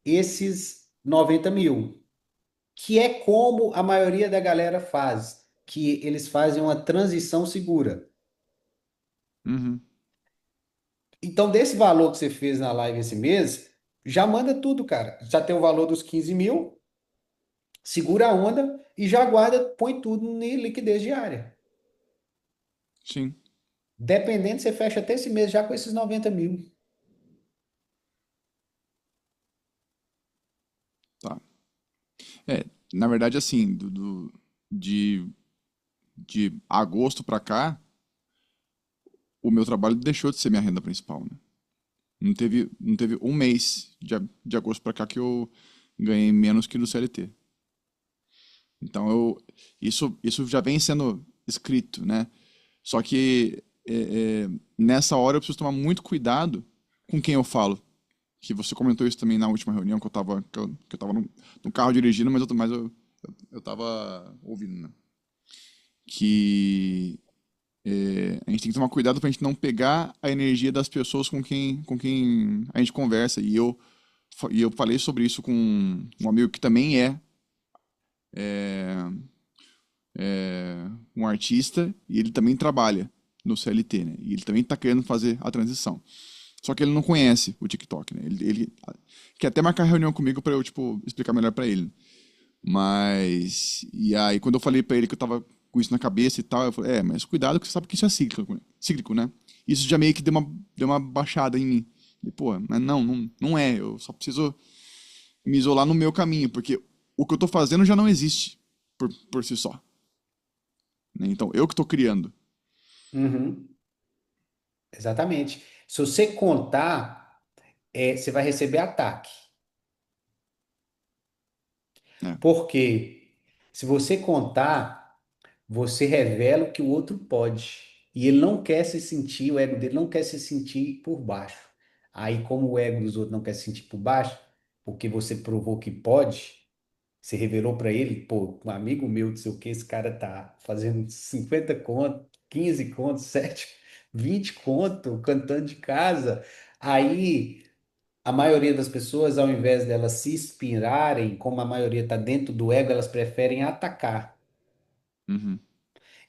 esses 90 mil, que é como a maioria da galera faz, que eles fazem uma transição segura. Uhum. Então, desse valor que você fez na live esse mês, já manda tudo, cara. Já tem o valor dos 15 mil, segura a onda e já guarda, põe tudo em liquidez diária. Sim, Dependendo, você fecha até esse mês já com esses 90 mil. tá. É, na verdade, assim, de, de agosto pra cá, o meu trabalho deixou de ser minha renda principal, né? Não teve um mês de agosto pra cá que eu ganhei menos que do CLT. Então, isso já vem sendo escrito, né? Só que nessa hora eu preciso tomar muito cuidado com quem eu falo. Que você comentou isso também na última reunião que eu tava no carro dirigindo, mas eu tava ouvindo, né? Que A gente tem que tomar cuidado pra gente não pegar a energia das pessoas com quem a gente conversa. E eu falei sobre isso com um amigo que também é, um artista e ele também trabalha no CLT, né? E ele também tá querendo fazer a transição. Só que ele não conhece o TikTok, né? Ele quer até marcar reunião comigo pra eu, tipo, explicar melhor pra ele. Mas. E aí, quando eu falei pra ele que eu tava com isso na cabeça e tal, eu falei, mas cuidado que você sabe que isso é cíclico, né? Isso já meio que deu uma baixada em mim. E, pô, mas não é. Eu só preciso me isolar no meu caminho, porque o que eu tô fazendo já não existe por si só. Né? Então, eu que tô criando. Uhum, exatamente. Se você contar, você vai receber ataque. Né? Porque se você contar, você revela o que o outro pode. E ele não quer se sentir, o ego dele não quer se sentir por baixo. Aí, como o ego dos outros não quer se sentir por baixo, porque você provou que pode, você revelou para ele, pô, um amigo meu, não sei o que, esse cara tá fazendo 50 conto, 15 conto, 7, 20 conto, cantando de casa. Aí a maioria das pessoas, ao invés delas se inspirarem, como a maioria está dentro do ego, elas preferem atacar. Uhum,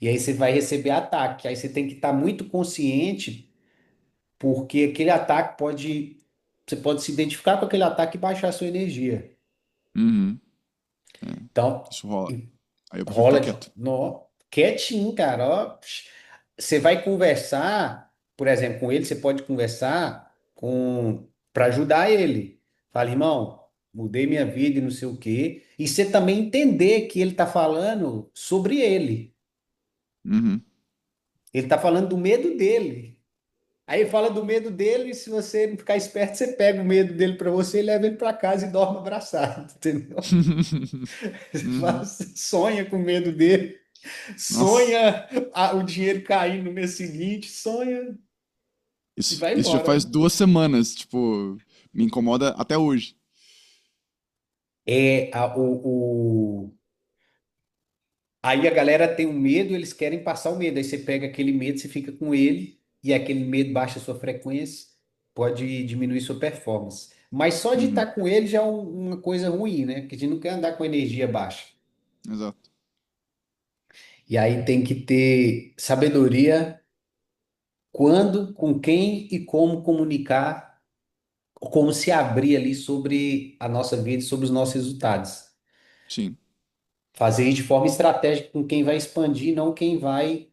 E aí você vai receber ataque. Aí você tem que estar muito consciente, porque aquele ataque pode. Você pode se identificar com aquele ataque e baixar a sua energia. uhum, Então, isso rola. Aí eu prefiro ficar rola quieto. quietinho, cara. Ó, você vai conversar, por exemplo, com ele, você pode conversar com para ajudar ele. Fala, irmão, mudei minha vida e não sei o quê. E você também entender que ele está falando sobre ele. Uhum. Ele está falando do medo dele. Aí ele fala do medo dele, e se você não ficar esperto, você pega o medo dele para você e leva ele para casa e dorme abraçado, entendeu? Você Uhum. você sonha com medo dele. Nossa, Sonha o dinheiro cair no mês seguinte, sonha e vai isso já faz embora. 2 semanas, tipo, me incomoda até hoje. Aí a galera tem um medo, eles querem passar o medo. Aí você pega aquele medo, você fica com ele, e aquele medo baixa a sua frequência, pode diminuir sua performance. Mas só de estar Uhum, com ele já é uma coisa ruim, né? Porque a gente não quer andar com energia baixa. exato. E aí tem que ter sabedoria quando, com quem e como comunicar, como se abrir ali sobre a nossa vida e sobre os nossos resultados. Sim. Fazer isso de forma estratégica com quem vai expandir, não quem vai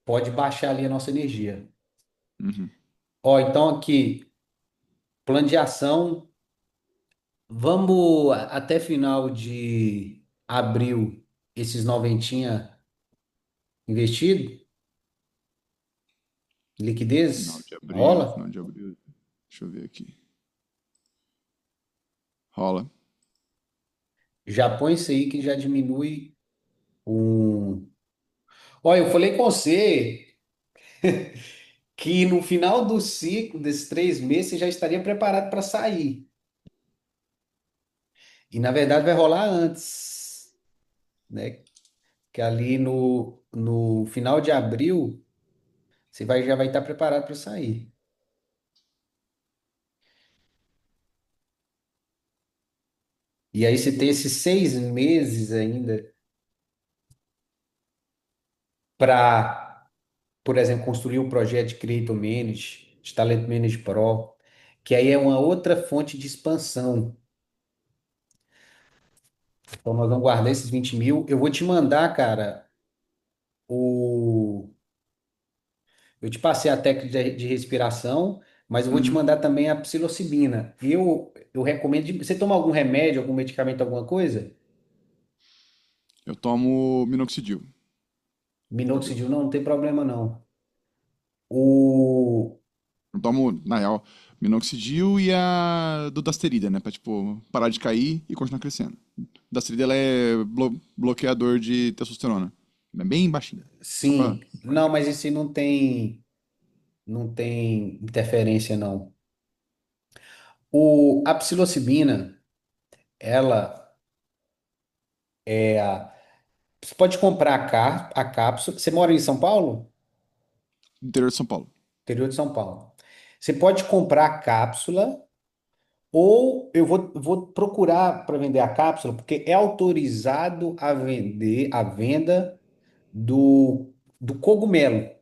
pode baixar ali a nossa energia. Uhum. Ó, então aqui, plano de ação, vamos até final de abril, esses noventinha investido, Final liquidez, de abril, rola? final de abril. Deixa eu ver aqui. Rola. Já põe isso aí que já diminui um. Olha, eu falei com você que no final do ciclo desses 3 meses você já estaria preparado para sair. E na verdade vai rolar antes, né? Que ali no final de abril você já vai estar preparado para sair. E aí você tem esses 6 meses ainda para, por exemplo, construir um projeto de Creator Manage, de Talent Manage Pro, que aí é uma outra fonte de expansão. Então nós vamos guardar esses 20 mil. Eu vou te mandar, cara, o eu te passei a técnica de respiração, mas eu vou te Uhum. mandar também a psilocibina. Eu recomendo. Você toma algum remédio, algum medicamento, alguma coisa? Eu tomo minoxidil por dia. Minoxidil não tem problema não. O Eu tomo, na real, minoxidil e a dudasterida, né? Pra, tipo, parar de cair e continuar crescendo. Dudasterida, ela é bloqueador de testosterona. É bem baixinho. Só pra... sim, não, mas esse não tem interferência não. A psilocibina, ela Você pode comprar a cápsula. Você mora em São Paulo? Interior de São Paulo. Interior de São Paulo. Você pode comprar a cápsula, ou eu vou procurar para vender a cápsula, porque é autorizado a vender a venda do cogumelo.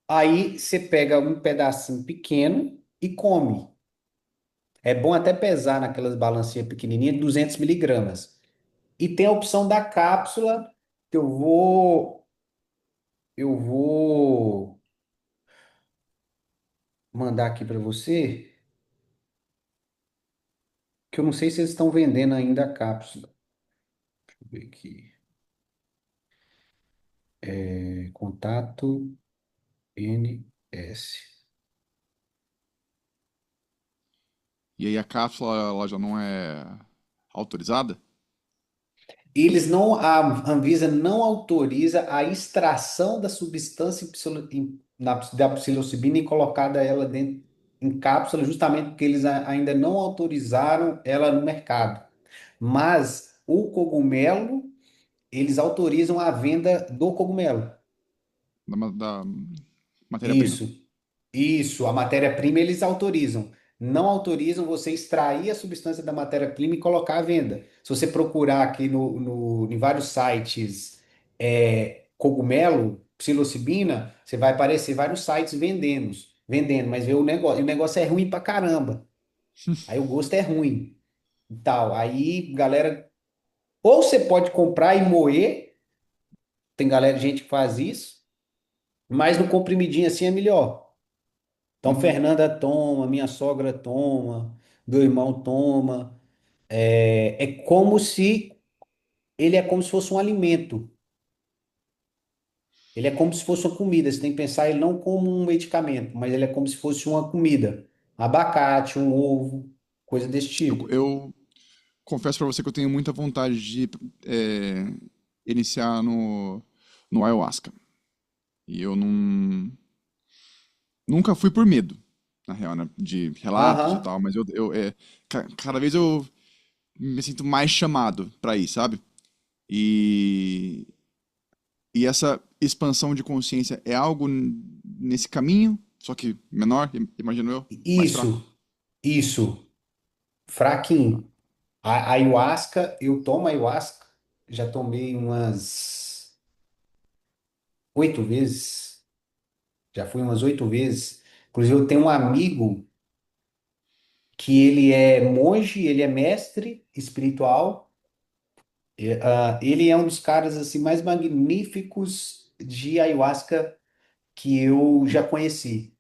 Aí você pega um pedacinho pequeno e come. É bom até pesar naquelas balancinhas pequenininhas, 200 miligramas. E tem a opção da cápsula, que eu vou mandar aqui para você, que eu não sei se eles estão vendendo ainda a cápsula. Deixa eu ver aqui. Contato NS. E aí a cápsula, ela já não é autorizada? Eles não, a Anvisa não autoriza a extração da substância da psilocibina e colocada ela dentro em cápsula, justamente porque eles ainda não autorizaram ela no mercado. Mas o cogumelo, eles autorizam a venda do cogumelo. Da matéria-prima. Isso. Isso, a matéria-prima eles autorizam. Não autorizam você extrair a substância da matéria-prima e colocar à venda. Se você procurar aqui em vários sites cogumelo, psilocibina, você vai aparecer vários sites vendendo, mas vê o negócio, e o negócio é ruim pra caramba. Aí o gosto é ruim e tal. Aí, galera, ou você pode comprar e moer, tem galera, gente que faz isso, mas no comprimidinho assim é melhor. Então, Uhum. Fernanda toma, minha sogra toma, meu irmão toma. É como se ele é como se fosse um alimento. Ele é como se fosse uma comida. Você tem que pensar ele não como um medicamento, mas ele é como se fosse uma comida. Abacate, um ovo, coisa desse tipo. Eu confesso pra você que eu tenho muita vontade de iniciar no ayahuasca. E eu nunca fui por medo, na real, né? De relatos e Aham. tal, mas cada vez eu me sinto mais chamado pra ir, sabe? E, e essa expansão de consciência é algo nesse caminho, só que menor, imagino eu, mais fraco. Isso, isso. Fraquinho. A ayahuasca, eu tomo ayahuasca, já tomei umas 8 vezes. Já fui umas 8 vezes. Inclusive, eu tenho um amigo que ele é monge, ele é mestre espiritual. Ele é um dos caras assim mais magníficos de ayahuasca que eu já conheci,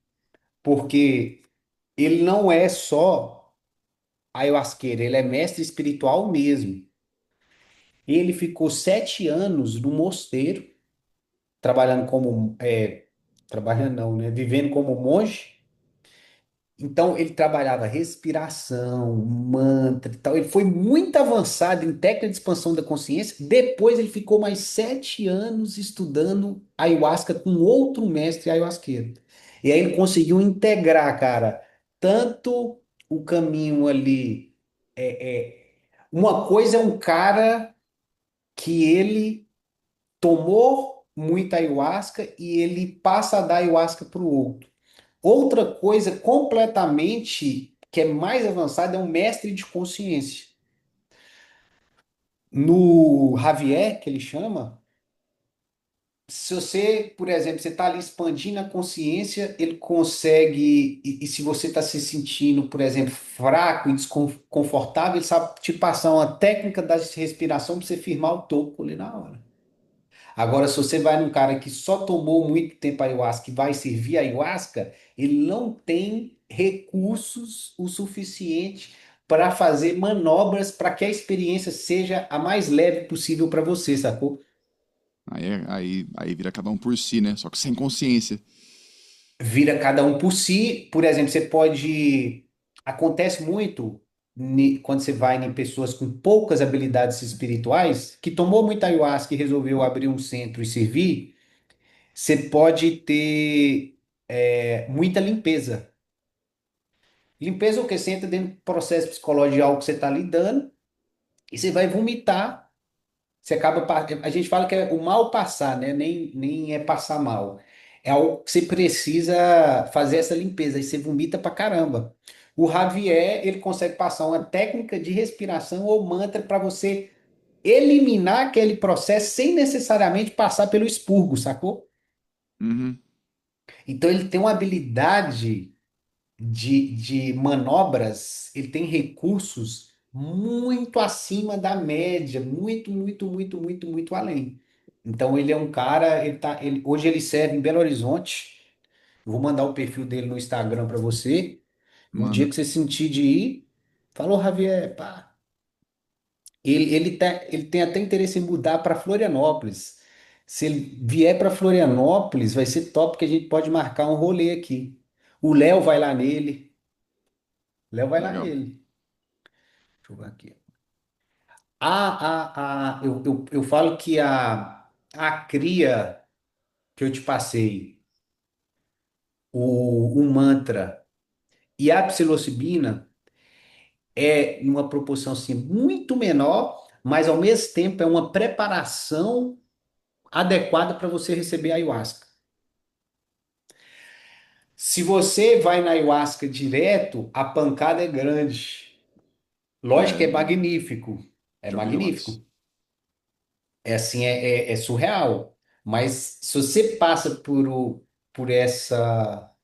porque ele não é só ayahuasqueiro, ele é mestre espiritual mesmo. Ele ficou 7 anos no mosteiro, trabalhando trabalhando não, né? Vivendo como monge. Então, ele trabalhava respiração, mantra e tal. Ele foi muito avançado em técnica de expansão da consciência. Depois, ele ficou mais 7 anos estudando ayahuasca com outro mestre ayahuasqueiro. E aí, ele conseguiu integrar, cara, tanto o caminho ali. Uma coisa é um cara que ele tomou muita ayahuasca e ele passa a dar ayahuasca para o outro. Outra coisa completamente que é mais avançada é um mestre de consciência. No Javier, que ele chama, se você, por exemplo, você está ali expandindo a consciência, ele consegue, e se você está se sentindo, por exemplo, fraco e desconfortável, ele sabe te passar uma técnica da respiração para você firmar o toco ali na hora. Agora, se você vai num cara que só tomou muito tempo ayahuasca e vai servir ayahuasca, ele não tem recursos o suficiente para fazer manobras para que a experiência seja a mais leve possível para você, sacou? Aí vira cada um por si, né? Só que sem consciência. Vira cada um por si. Por exemplo, você pode. Acontece muito quando você vai em pessoas com poucas habilidades espirituais, que tomou muita ayahuasca e resolveu abrir um centro e servir. Você pode ter muita limpeza. Limpeza é o que? Você entra dentro do processo psicológico de algo que você está lidando e você vai vomitar. você acaba. A gente fala que é o mal passar, né? Nem é passar mal. É algo que você precisa fazer essa limpeza, e você vomita pra caramba. O Javier, ele consegue passar uma técnica de respiração ou mantra para você eliminar aquele processo sem necessariamente passar pelo expurgo, sacou? Uhum. Então ele tem uma habilidade de manobras, ele tem recursos muito acima da média, muito além. Então ele é um cara, hoje ele serve em Belo Horizonte. Eu vou mandar o perfil dele no Instagram para você. O dia Manda. que você sentir de ir, falou, Javier, pá. Ele tem até interesse em mudar para Florianópolis. Se ele vier para Florianópolis, vai ser top que a gente pode marcar um rolê aqui. O Léo vai lá nele. Léo vai lá Legal. nele. Deixa eu ver aqui. Eu falo que a cria que eu te passei, o mantra e a psilocibina é em uma proporção assim, muito menor, mas ao mesmo tempo é uma preparação adequada para você receber a ayahuasca. Se você vai na ayahuasca direto, a pancada é grande. Lógico que É, é magnífico. É já ouvi relatos. magnífico. É assim, é surreal. Mas se você passa por essa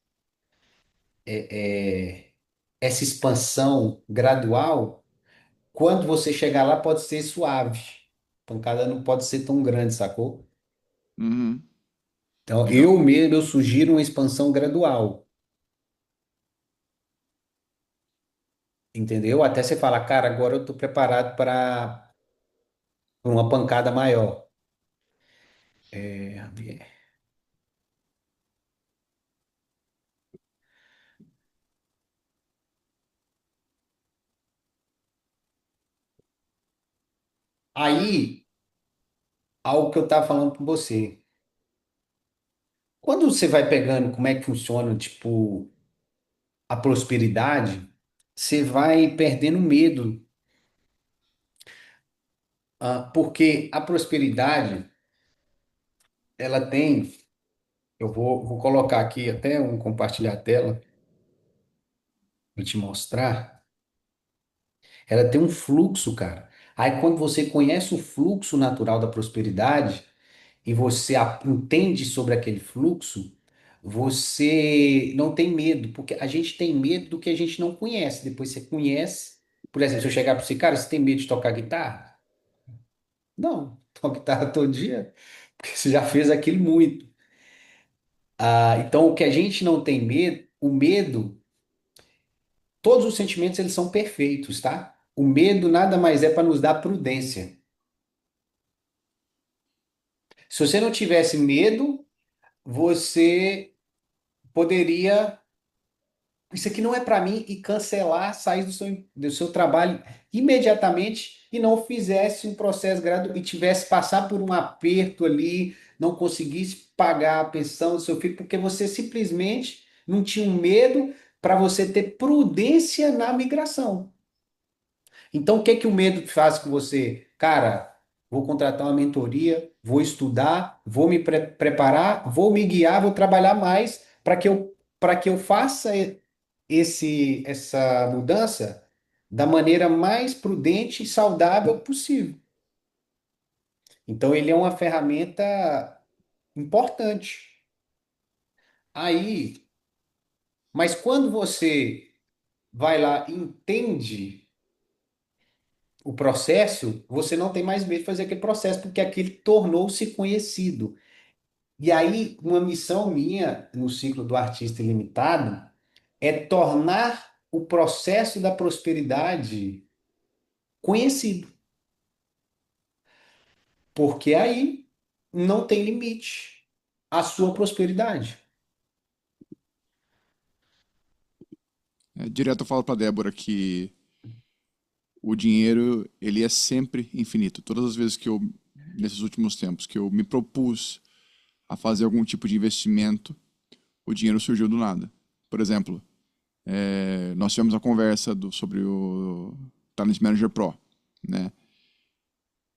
expansão gradual, quando você chegar lá pode ser suave. A pancada não pode ser tão grande, sacou? Uhum. Então, Legal. eu mesmo eu sugiro uma expansão gradual, entendeu? Até você falar, cara, agora eu estou preparado para uma pancada maior. Javier. Aí, algo que eu estava falando com você. Quando você vai pegando como é que funciona, tipo, a prosperidade, você vai perdendo medo. Porque a prosperidade, ela tem, vou colocar aqui até um compartilhar a tela para te mostrar. Ela tem um fluxo, cara. Aí quando você conhece o fluxo natural da prosperidade e você entende sobre aquele fluxo, você não tem medo, porque a gente tem medo do que a gente não conhece. Depois você conhece, por exemplo, se eu chegar para você, cara, você tem medo de tocar guitarra? Não, toco guitarra todo dia, porque você já fez aquilo muito. Então, o que a gente não tem medo, o medo, todos os sentimentos eles são perfeitos, tá? O medo nada mais é para nos dar prudência. Se você não tivesse medo, você poderia, isso aqui não é para mim, e cancelar, sair do seu trabalho imediatamente e não fizesse um processo gradual e tivesse passar por um aperto ali, não conseguisse pagar a pensão do seu filho, porque você simplesmente não tinha um medo para você ter prudência na migração. Então, o que que o medo faz com você? Cara, vou contratar uma mentoria, vou estudar, vou me preparar, vou me guiar, vou trabalhar mais para que eu faça essa mudança da maneira mais prudente e saudável possível. Então, ele é uma ferramenta importante. Aí, mas quando você vai lá e entende o processo, você não tem mais medo de fazer aquele processo, porque aquele tornou-se conhecido. E aí, uma missão minha no ciclo do artista ilimitado é tornar o processo da prosperidade conhecido, porque aí não tem limite à sua prosperidade. Direto eu falo pra Débora que o dinheiro, ele é sempre infinito. Todas as vezes que eu, nesses últimos tempos, que eu me propus a fazer algum tipo de investimento, o dinheiro surgiu do nada. Por exemplo, nós tivemos a conversa sobre o Talent Manager Pro, né?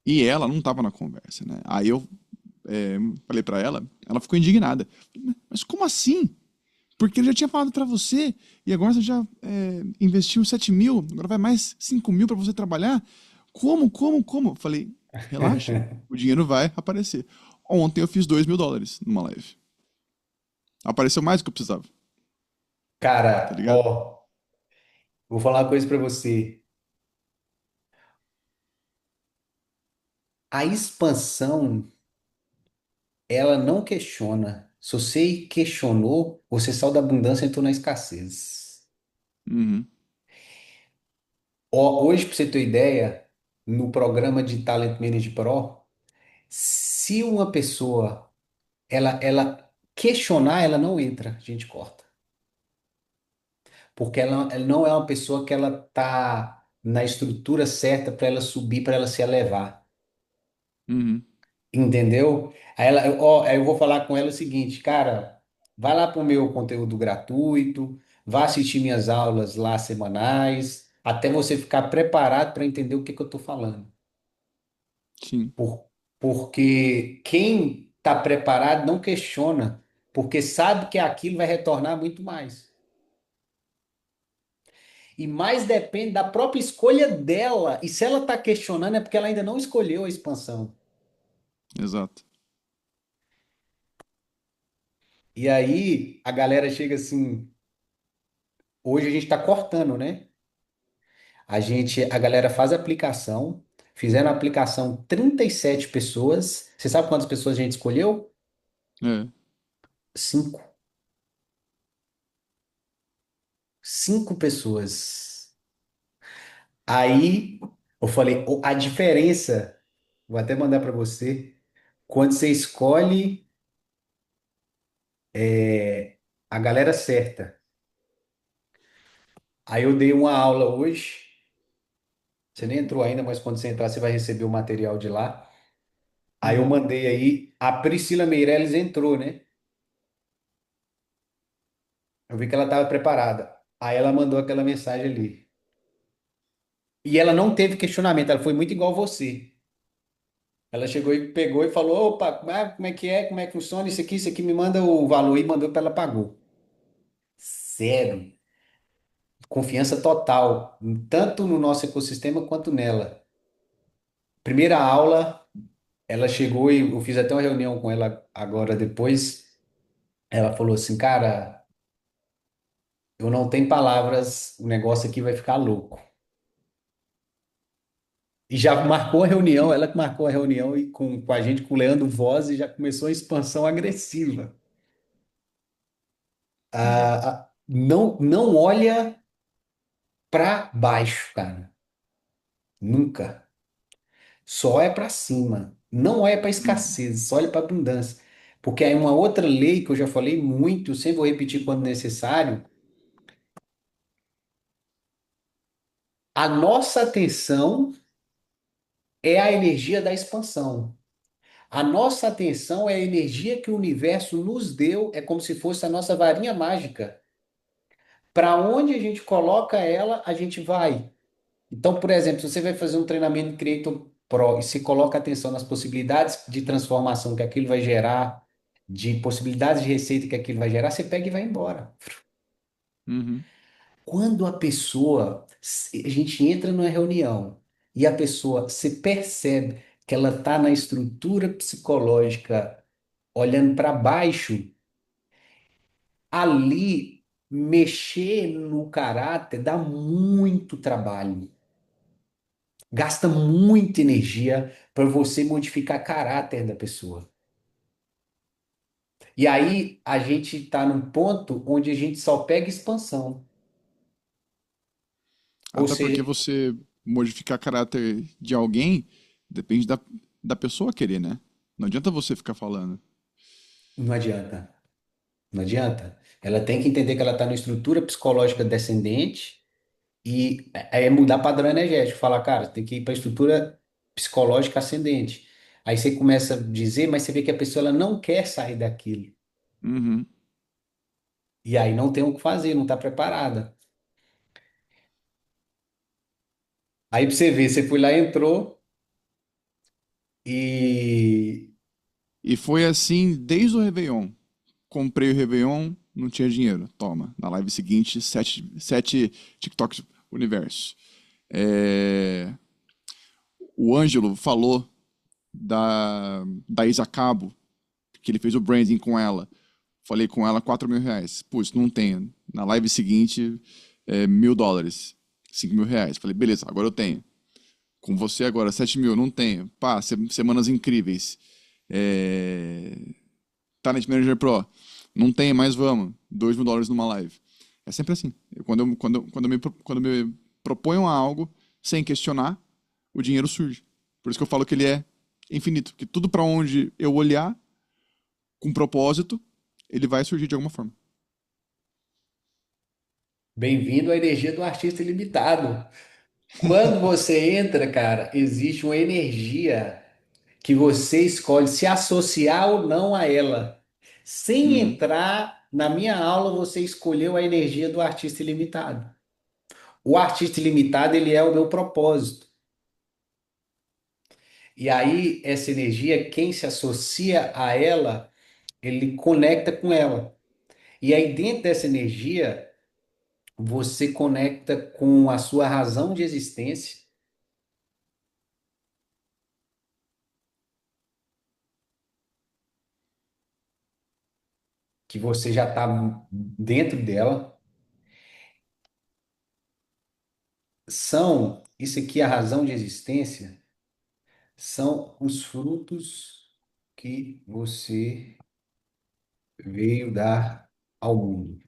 E ela não tava na conversa, né? Aí eu falei pra ela, ela ficou indignada. Mas como assim? Porque ele já tinha falado pra você e agora você já investiu 7 mil, agora vai mais 5 mil pra você trabalhar? Como? Eu falei, relaxa, o dinheiro vai aparecer. Ontem eu fiz US$ 2.000 numa live. Apareceu mais do que eu precisava, tá Cara, ligado? ó, vou falar uma coisa pra você. A expansão, ela não questiona. Se você questionou, você saiu da abundância e entrou na escassez. Uhum, Ó, hoje, pra você ter ideia, no programa de Talent Manager Pro, se uma pessoa ela questionar, ela não entra, a gente corta. Porque ela não é uma pessoa que ela tá na estrutura certa para ela subir, para ela se elevar. uhum, Entendeu? Aí eu vou falar com ela o seguinte, cara, vai lá pro meu conteúdo gratuito, vá assistir minhas aulas lá semanais, até você ficar preparado para entender o que que eu tô falando. sim, Por, porque quem está preparado não questiona, porque sabe que aquilo vai retornar muito mais. E mais depende da própria escolha dela. E se ela está questionando, é porque ela ainda não escolheu a expansão. exato. E aí a galera chega assim. Hoje a gente está cortando, né? A galera faz a aplicação. Fizeram a aplicação 37 pessoas. Você sabe quantas pessoas a gente escolheu? É, Cinco. Cinco pessoas. Aí eu falei, a diferença, vou até mandar para você, quando você escolhe a galera certa. Aí eu dei uma aula hoje, você nem entrou ainda, mas quando você entrar, você vai receber o material de lá. Aí eu uhum. mandei aí, a Priscila Meirelles entrou, né? Eu vi que ela estava preparada. Aí ela mandou aquela mensagem ali. E ela não teve questionamento, ela foi muito igual você. Ela chegou e pegou e falou: opa, como é que é? Como é que funciona isso aqui, me manda o valor e mandou para ela pagou. Sério, confiança total, tanto no nosso ecossistema quanto nela. Primeira aula, ela chegou e eu fiz até uma reunião com ela agora depois. Ela falou assim, cara, eu não tenho palavras, o negócio aqui vai ficar louco. E já marcou a reunião, ela que marcou a reunião e com a gente, com o Leandro Voz, e já começou a expansão agressiva. Legal. Não olha para baixo, cara. Nunca. Só olha para cima. Não olha para Uhum. escassez, só olha para abundância. Porque aí uma outra lei que eu já falei muito, sempre vou repetir quando necessário, a nossa atenção é a energia da expansão. A nossa atenção é a energia que o universo nos deu, é como se fosse a nossa varinha mágica. Para onde a gente coloca ela, a gente vai. Então, por exemplo, se você vai fazer um treinamento de Creator Pro e se coloca atenção nas possibilidades de transformação que aquilo vai gerar, de possibilidades de receita que aquilo vai gerar, você pega e vai embora. Uhum. Quando a gente entra numa reunião e a pessoa se percebe que ela está na estrutura psicológica olhando para baixo, ali mexer no caráter dá muito trabalho. Gasta muita energia para você modificar caráter da pessoa. E aí a gente está num ponto onde a gente só pega expansão. Ou Até porque seja, você modificar caráter de alguém depende da pessoa querer, né? Não adianta você ficar falando. não adianta. Não adianta. Ela tem que entender que ela está numa estrutura psicológica descendente e é mudar padrão energético. Falar, cara, tem que ir para a estrutura psicológica ascendente. Aí você começa a dizer, mas você vê que a pessoa ela não quer sair daquilo. Uhum. E aí não tem o que fazer, não está preparada. Aí pra você ver, você foi lá, entrou. E E foi assim desde o Réveillon. Comprei o Réveillon, não tinha dinheiro. Toma. Na live seguinte, sete TikToks universo. É, o Ângelo falou da Isa Cabo, que ele fez o branding com ela. Falei com ela, R$ 4.000. Putz, não tenho. Na live seguinte, US$ 1.000. R$ 5.000. Falei, beleza, agora eu tenho. Com você agora, 7.000, não tenho. Pá, semanas incríveis. É... Talent Manager Pro. Não tem, mas vamos. US$ 2.000 numa live. É sempre assim. Quando eu me proponho a algo, sem questionar, o dinheiro surge. Por isso que eu falo que ele é infinito. Que tudo para onde eu olhar, com propósito, ele vai surgir de alguma forma. bem-vindo à energia do artista ilimitado. Quando você entra, cara, existe uma energia que você escolhe se associar ou não a ela. Sem Uhum. entrar na minha aula, você escolheu a energia do artista ilimitado. O artista ilimitado, ele é o meu propósito. E aí, essa energia, quem se associa a ela, ele conecta com ela. E aí, dentro dessa energia, você conecta com a sua razão de existência, que você já está dentro dela. Isso aqui, a razão de existência, são os frutos que você veio dar ao mundo.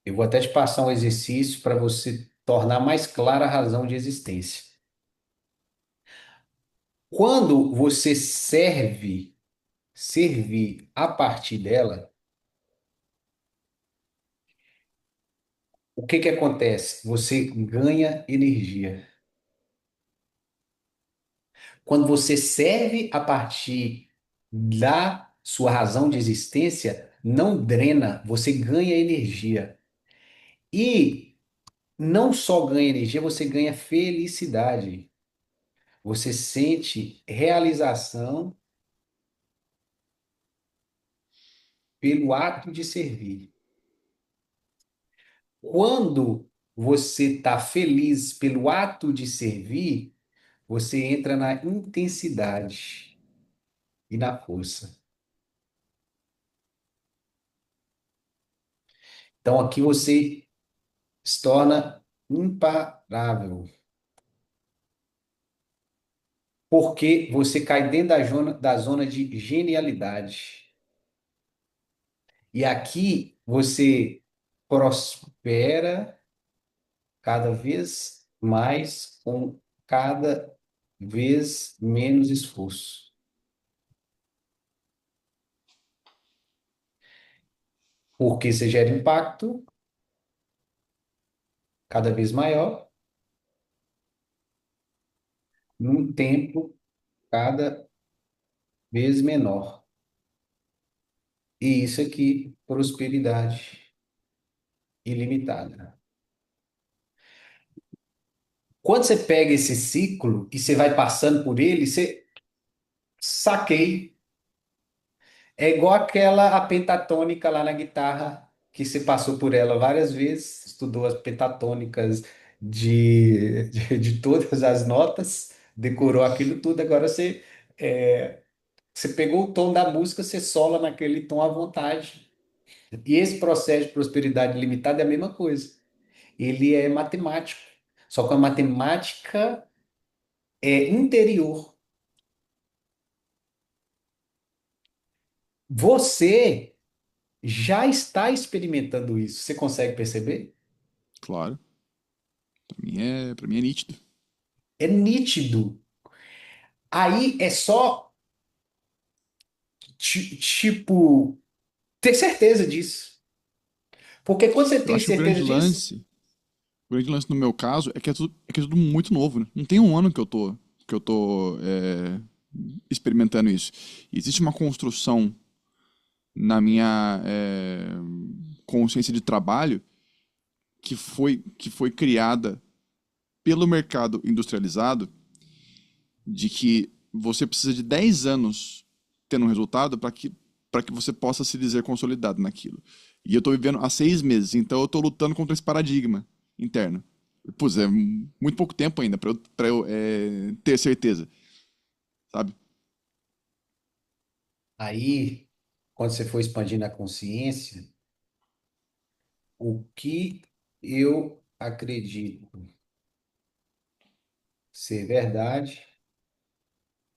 Eu vou até te passar um exercício para você tornar mais clara a razão de existência. Quando você servir a partir dela, o que que acontece? Você ganha energia. Quando você serve a partir da sua razão de existência, não drena, você ganha energia. E não só ganha energia, você ganha felicidade. Você sente realização pelo ato de servir. Quando você está feliz pelo ato de servir, você entra na intensidade e na força. Então aqui você se torna imparável, porque você cai dentro da zona de genialidade. E aqui você prospera cada vez mais com cada vez menos esforço. Porque você gera impacto cada vez maior num tempo cada vez menor. E isso aqui, prosperidade ilimitada. Quando você pega esse ciclo e você vai passando por ele, você saquei. É igual aquela a pentatônica lá na guitarra, que você passou por ela várias vezes, estudou as pentatônicas de todas as notas, decorou aquilo tudo, agora você pegou o tom da música, você sola naquele tom à vontade. E esse processo de prosperidade limitada é a mesma coisa. Ele é matemático, só que a matemática é interior. Você já está experimentando isso. Você consegue perceber? Claro. Pra mim é nítido. É nítido. Aí é só, tipo, ter certeza disso. Porque quando você Eu tem acho que certeza disso, o grande lance no meu caso é que é tudo muito novo, né? Não tem um ano que eu tô experimentando isso. Existe uma construção na minha consciência de trabalho que foi criada pelo mercado industrializado de que você precisa de 10 anos tendo um resultado para que você possa se dizer consolidado naquilo. E eu estou vivendo há 6 meses, então eu estou lutando contra esse paradigma interno. Pois é, muito pouco tempo ainda para eu ter certeza, sabe? Aí, quando você for expandindo a consciência, o que eu acredito ser verdade,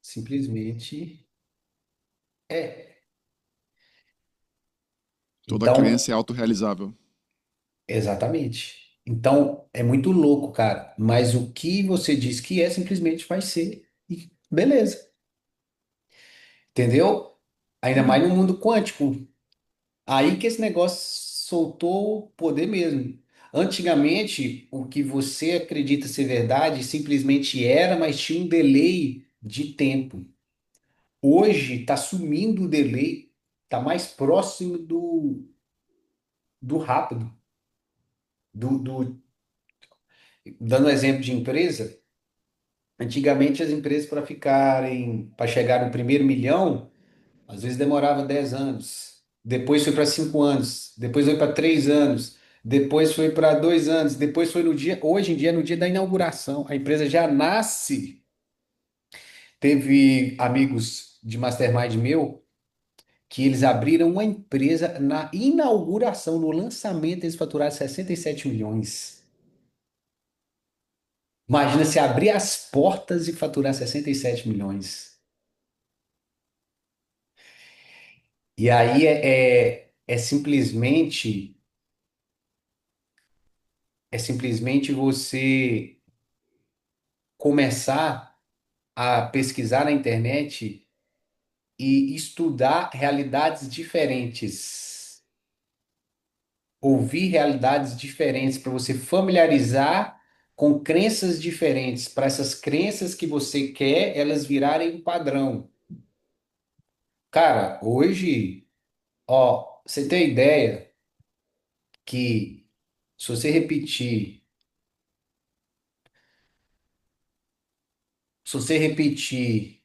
simplesmente é. Toda crença Então, é autorrealizável. exatamente. Então, é muito louco, cara. Mas o que você diz que é, simplesmente vai ser. E beleza. Entendeu? Ainda mais Uhum. no mundo quântico. Aí que esse negócio soltou o poder mesmo. Antigamente, o que você acredita ser verdade simplesmente era, mas tinha um delay de tempo. Hoje está sumindo o delay, está mais próximo do rápido. Dando exemplo de empresa, antigamente as empresas para chegar no primeiro milhão, às vezes demorava 10 anos. Depois foi para 5 anos. Depois foi para 3 anos. Depois foi para 2 anos. Depois foi no dia. Hoje em dia, no dia da inauguração. A empresa já nasce. Teve amigos de Mastermind meu que eles abriram uma empresa na inauguração, no lançamento, eles faturaram 67 milhões. Imagina se abrir as portas e faturar 67 milhões. E aí é simplesmente você começar a pesquisar na internet e estudar realidades diferentes, ouvir realidades diferentes para você familiarizar com crenças diferentes, para essas crenças que você quer, elas virarem um padrão. Cara, hoje, ó, você tem ideia que se você repetir, se você repetir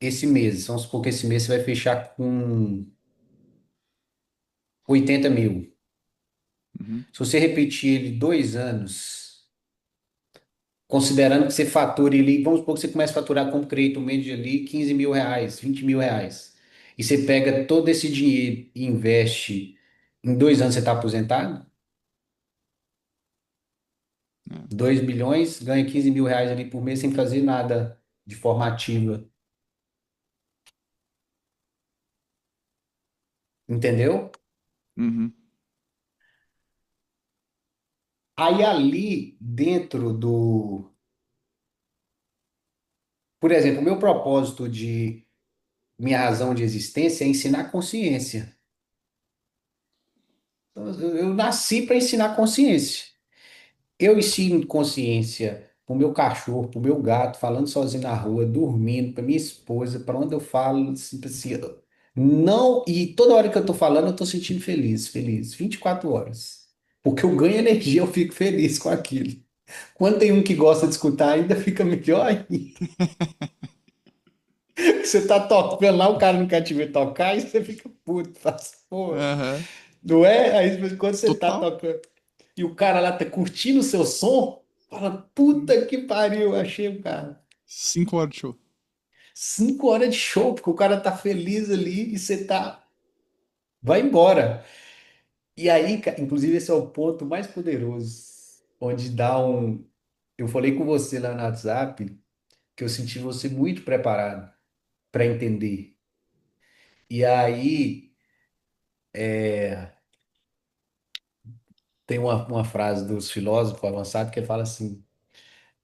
esse mês, vamos supor que esse mês você vai fechar com 80 mil. Uhum. Se você repetir ele 2 anos, considerando que você fature ali, vamos supor que você comece a faturar como creator médio ali 15 mil reais, 20 mil reais. E você pega todo esse dinheiro e investe em 2 anos, você está aposentado? É. 2 milhões, ganha 15 mil reais ali por mês sem fazer nada de forma ativa. Entendeu? Uhum. Aí ali dentro do. Por exemplo, o meu propósito de. Minha razão de existência é ensinar consciência. Eu nasci para ensinar consciência. Eu ensino consciência pro meu cachorro, pro meu gato, falando sozinho na rua, dormindo, pra minha esposa, para onde eu falo, assim, não, e toda hora que eu tô falando, eu tô sentindo feliz, feliz, 24 horas. Porque eu ganho energia, eu fico feliz com aquilo. Quando tem um que gosta de escutar, ainda fica melhor ainda. Você tá tocando lá, o cara não quer te ver tocar, e você fica puto, fala assim, pô, Aham. não é? Aí quando você tá Total. tocando e o cara lá tá curtindo o seu som, fala, Hum. puta que pariu, achei o cara. 5 horas de show. 5 horas de show, porque o cara tá feliz ali e você tá. Vai embora. E aí, inclusive, esse é o ponto mais poderoso, onde dá um. Eu falei com você lá no WhatsApp que eu senti você muito preparado para entender. E aí, tem uma frase dos filósofos avançados que fala assim: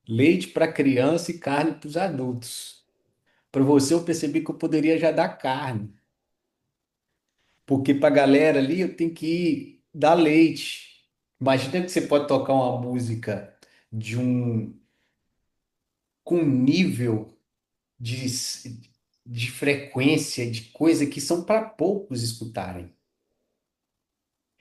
leite para criança e carne para os adultos. Para você, eu percebi que eu poderia já dar carne, porque para a galera ali eu tenho que dar leite. Imagina que você pode tocar uma música de um com nível de frequência, de coisa que são para poucos escutarem.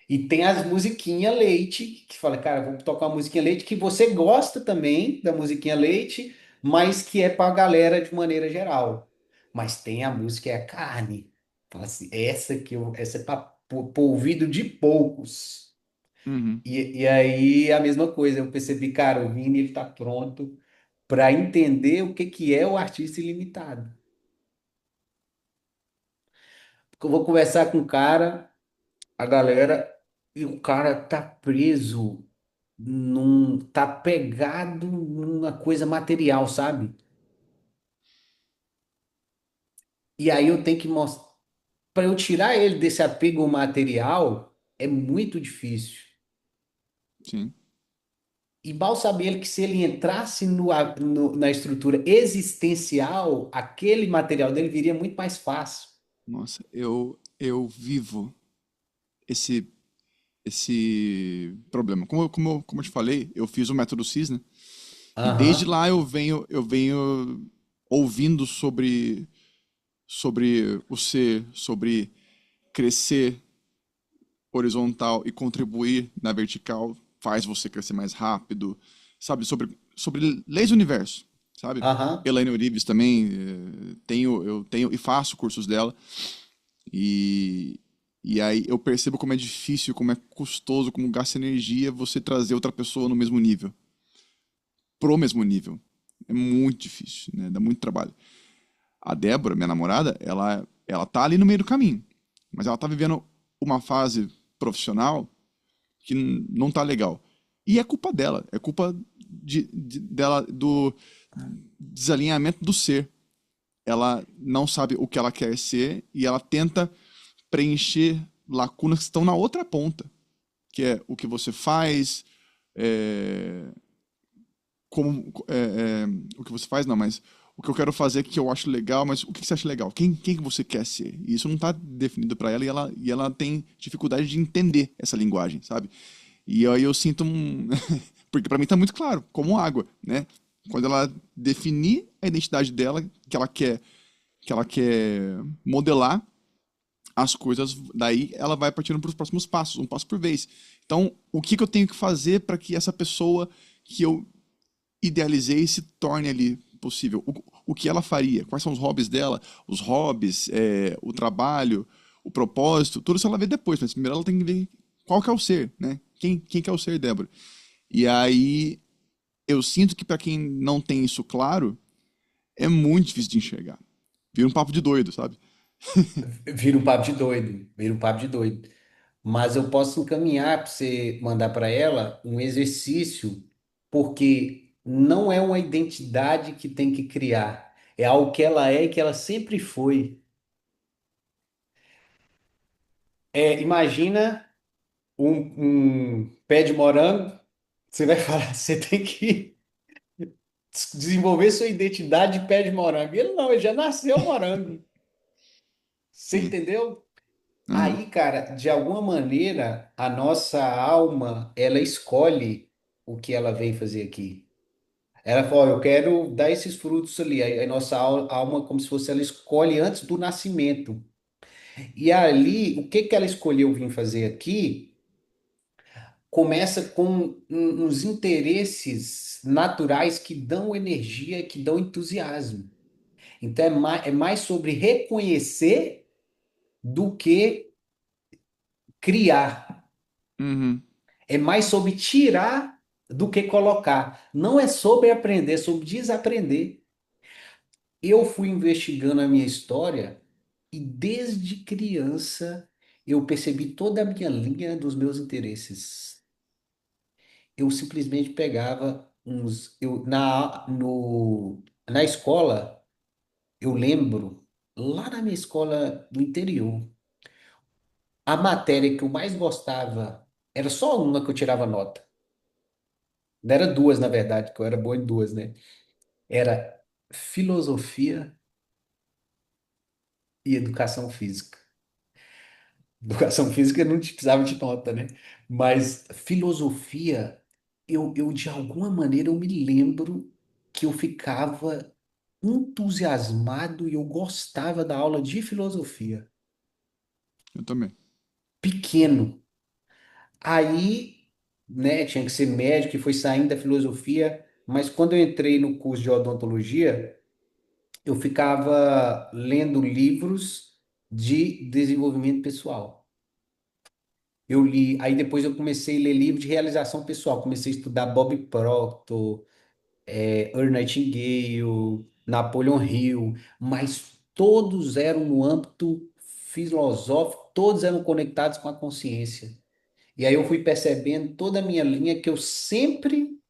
E tem as musiquinhas leite, que fala, cara, vamos tocar uma musiquinha leite que você gosta também da musiquinha leite, mas que é pra galera de maneira geral. Mas tem a música é a carne. Fala assim, essa é para ouvido de poucos. Uhum. E aí a mesma coisa, eu percebi, cara, o Vini ele tá pronto para entender o que que é o artista ilimitado. Eu vou conversar com o cara, a galera, e o cara tá preso tá pegado numa coisa material, sabe? E aí eu tenho que mostrar, para eu tirar ele desse apego material, é muito difícil. Sim. E mal sabia ele que se ele entrasse na estrutura existencial, aquele material dele viria muito mais fácil. Nossa, eu vivo esse esse problema. Como eu te falei, eu fiz o método CIS, né? E desde Aham, lá eu venho ouvindo sobre o ser, sobre crescer horizontal e contribuir na vertical faz você crescer mais rápido, sabe? Sobre leis do universo, sabe? aham. Elaine Orives também, eu tenho e faço cursos dela. E, e aí eu percebo como é difícil, como é custoso, como gasta energia você trazer outra pessoa no mesmo nível, pro mesmo nível. É muito difícil, né? Dá muito trabalho. A Débora, minha namorada, ela tá ali no meio do caminho, mas ela tá vivendo uma fase profissional que não tá legal. E é culpa dela, é culpa dela, do desalinhamento do ser. Ela não sabe o que ela quer ser e ela tenta preencher lacunas que estão na outra ponta, que é o que você faz, é, o que você faz não, mas o que eu quero fazer que eu acho legal, mas o que você acha legal? Quem que você quer ser? E isso não está definido para ela e ela tem dificuldade de entender essa linguagem, sabe? E aí eu sinto um. Porque para mim tá muito claro, como água, né? Quando ela definir a identidade dela, que ela quer modelar, as coisas, daí ela vai partindo para os próximos passos, um passo por vez. Então, o que que eu tenho que fazer para que essa pessoa que eu idealizei se torne ali possível? O que ela faria? Quais são os hobbies dela? Os hobbies, o trabalho, o propósito, tudo isso ela vê depois, mas primeiro ela tem que ver qual que é o ser, né? Quem que é o ser, Débora? E aí eu sinto que para quem não tem isso claro, é muito difícil de enxergar. Vira um papo de doido, sabe? Vira um papo de doido, vira um papo de doido. Mas eu posso encaminhar para você mandar para ela um exercício, porque não é uma identidade que tem que criar, é algo que ela é e que ela sempre foi. Imagina um pé de morango, você vai falar, você tem que desenvolver sua identidade de pé de morango. Ele não, ele já nasceu morango. Você Sim. entendeu? Aham. Aí, cara, de alguma maneira, a nossa alma, ela escolhe o que ela vem fazer aqui. Ela falou, eu quero dar esses frutos ali. Aí a nossa alma, como se fosse ela escolhe antes do nascimento. E ali, o que que ela escolheu vir fazer aqui, começa com uns interesses naturais que dão energia, que dão entusiasmo. Então é mais sobre reconhecer do que criar. Uhum. É mais sobre tirar do que colocar. Não é sobre aprender, é sobre desaprender. Eu fui investigando a minha história e desde criança eu percebi toda a minha linha dos meus interesses. Eu simplesmente pegava na escola, eu lembro, lá na minha escola do interior, a matéria que eu mais gostava era só uma que eu tirava nota. Não era duas, na verdade, que eu era bom em duas, né? Era filosofia e educação física. Educação física não precisava de nota, né? Mas filosofia, eu de alguma maneira eu me lembro que eu ficava entusiasmado e eu gostava da aula de filosofia. Eu também. Pequeno. Aí, né, tinha que ser médico e foi saindo da filosofia, mas quando eu entrei no curso de odontologia, eu ficava lendo livros de desenvolvimento pessoal. Eu li, aí depois eu comecei a ler livros de realização pessoal, comecei a estudar Bob Proctor, Earl Nightingale, Napoleon Hill, mas todos eram no âmbito filosófico, todos eram conectados com a consciência. E aí eu fui percebendo toda a minha linha que eu sempre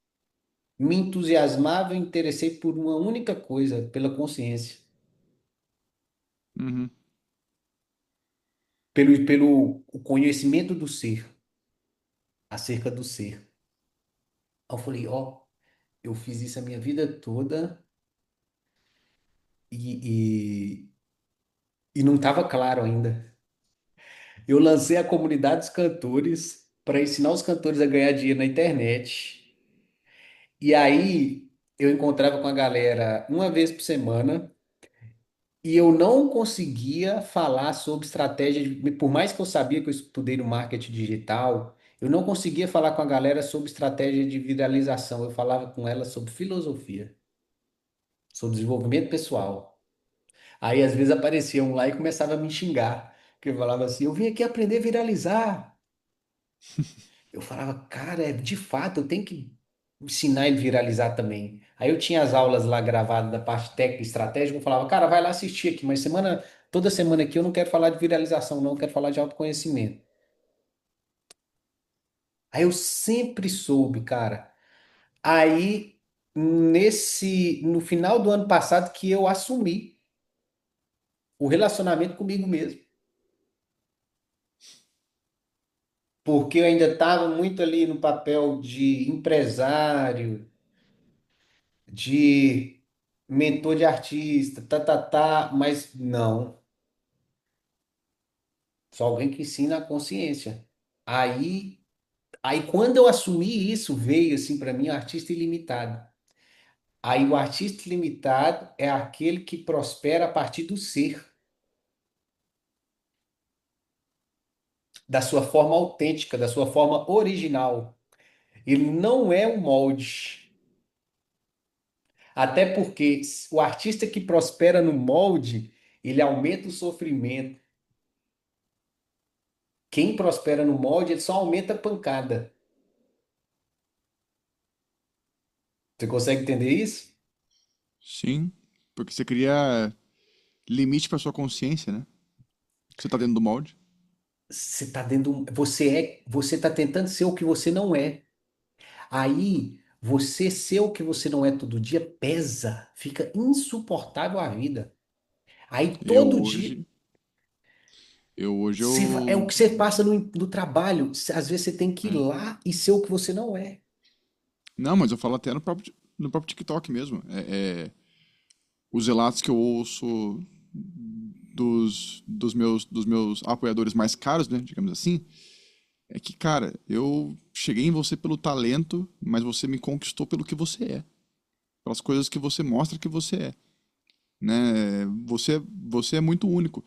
me entusiasmava e interessei por uma única coisa, pela consciência, Uhum. pelo o conhecimento do ser, acerca do ser. Aí eu falei, ó, eu fiz isso a minha vida toda e não estava claro ainda. Eu lancei a comunidade dos cantores para ensinar os cantores a ganhar dinheiro na internet. E aí eu encontrava com a galera uma vez por semana e eu não conseguia falar sobre estratégia, por mais que eu sabia que eu estudei no marketing digital, eu não conseguia falar com a galera sobre estratégia de viralização. Eu falava com ela sobre filosofia, sobre desenvolvimento pessoal. Aí às vezes aparecia um lá e começava a me xingar, que eu falava assim: "Eu vim aqui aprender a viralizar". Eu falava: "Cara, de fato, eu tenho que ensinar ele a viralizar também". Aí eu tinha as aulas lá gravadas da parte técnica e estratégica, eu falava: "Cara, vai lá assistir aqui, mas toda semana aqui eu não quero falar de viralização, não, eu quero falar de autoconhecimento". Aí eu sempre soube, cara. Aí no final do ano passado que eu assumi o relacionamento comigo mesmo, porque eu ainda estava muito ali no papel de empresário, de mentor de artista, mas não, só alguém que ensina a consciência. Aí, aí quando eu assumi isso, veio assim para mim o artista ilimitado. Aí o artista ilimitado é aquele que prospera a partir do ser, da sua forma autêntica, da sua forma original. Ele não é um molde. Até porque o artista que prospera no molde, ele aumenta o sofrimento. Quem prospera no molde, ele só aumenta a pancada. Você consegue entender isso? Sim, porque você cria limite para sua consciência, né? Você tá dentro do molde. Você tá dentro, você tá tentando ser o que você não é. Aí, você ser o que você não é todo dia pesa, fica insuportável a vida. Aí Eu todo dia hoje, eu hoje é eu o que você passa no trabalho. Às vezes você tem que ir é. lá e ser o que você não é. Não, mas eu falo até no próprio TikTok mesmo. Os relatos que eu ouço dos meus apoiadores mais caros, né, digamos assim, é que, cara, eu cheguei em você pelo talento, mas você me conquistou pelo que você é, pelas coisas que você mostra que você é, né? Você é muito único.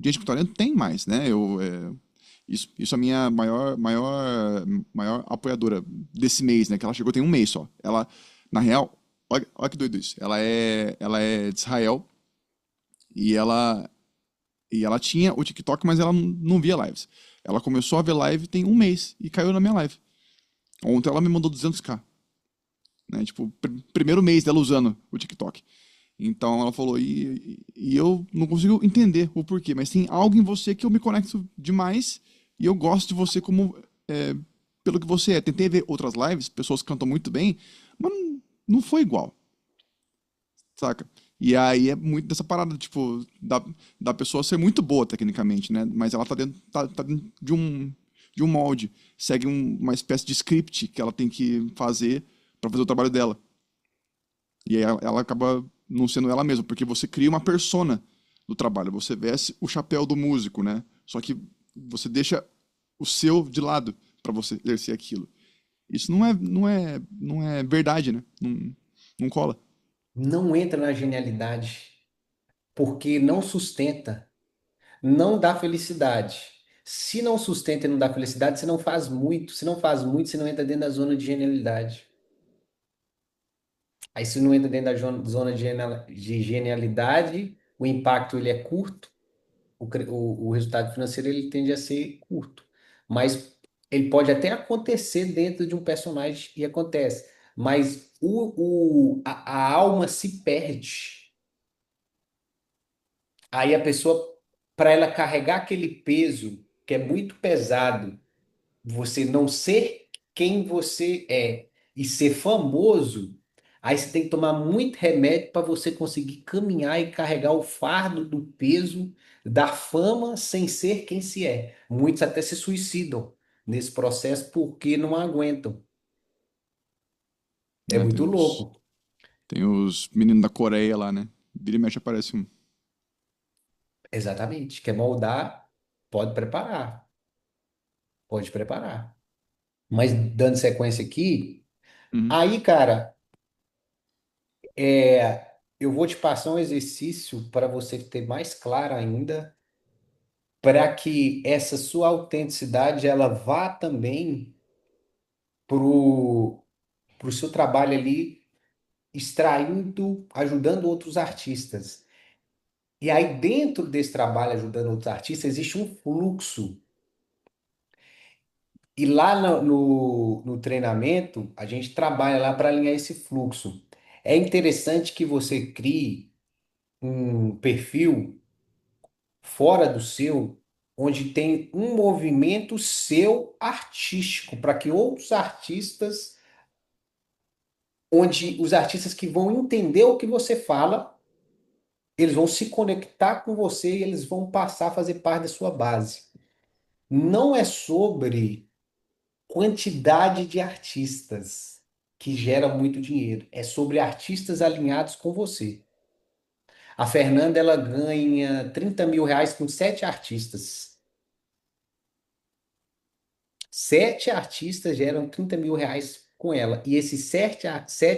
Gente com talento tem mais, né? Isso é a minha maior apoiadora desse mês, né? Que ela chegou tem um mês só. Ela, na real, olha que doido isso. Ela é de Israel e ela tinha o TikTok, mas ela não via lives. Ela começou a ver live tem um mês e caiu na minha live. Ontem ela me mandou 200k, né? Tipo, primeiro mês dela usando o TikTok. Então ela falou, e eu não consigo entender o porquê, mas tem algo em você que eu me conecto demais e eu gosto de você como é, pelo que você é. Tentei ver outras lives, pessoas que cantam muito bem, mas não foi igual, saca? E aí é muito dessa parada, tipo, da pessoa ser muito boa tecnicamente, né? Mas ela tá dentro de um molde, segue uma espécie de script que ela tem que fazer pra fazer o trabalho dela. E aí ela acaba não sendo ela mesma, porque você cria uma persona do trabalho, você veste o chapéu do músico, né? Só que você deixa o seu de lado para você exercer aquilo. Isso não é verdade, né? Não cola. Não entra na genialidade, porque não sustenta, não dá felicidade. Se não sustenta e não dá felicidade, você não faz muito. Se não faz muito, você não entra dentro da zona de genialidade. Aí, se não entra dentro da zona de genialidade, o impacto ele é curto, o resultado financeiro ele tende a ser curto. Mas ele pode até acontecer dentro de um personagem e acontece. Mas a alma se perde. Aí a pessoa, para ela carregar aquele peso que é muito pesado, você não ser quem você é e ser famoso, aí você tem que tomar muito remédio para você conseguir caminhar e carregar o fardo do peso da fama sem ser quem se é. Muitos até se suicidam nesse processo porque não aguentam. É né? muito louco. Tem os meninos da Coreia lá, né? Vira e mexe aparece um. Exatamente. Quer moldar? Pode preparar. Pode preparar. Mas dando sequência aqui, Uhum. aí, cara, eu vou te passar um exercício para você ter mais claro ainda, para que essa sua autenticidade ela vá também pro pro seu trabalho ali, extraindo, ajudando outros artistas. E aí, dentro desse trabalho ajudando outros artistas, existe um fluxo. E lá no treinamento, a gente trabalha lá para alinhar esse fluxo. É interessante que você crie um perfil fora do seu, onde tem um movimento seu artístico, para que outros artistas, onde os artistas que vão entender o que você fala, eles vão se conectar com você e eles vão passar a fazer parte da sua base. Não é sobre quantidade de artistas que gera muito dinheiro, é sobre artistas alinhados com você. A Fernanda, ela ganha R$ 30.000 com 7 artistas. 7 artistas geram R$ 30.000 com ela. E esses sete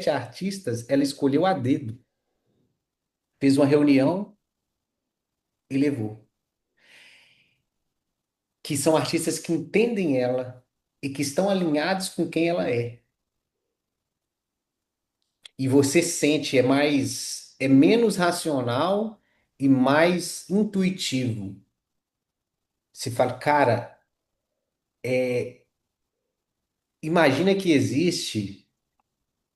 artistas, ela escolheu a dedo. Fez uma reunião e levou. Que são artistas que entendem ela e que estão alinhados com quem ela é. E você sente, é menos racional e mais intuitivo. Você fala, cara, imagina que existe.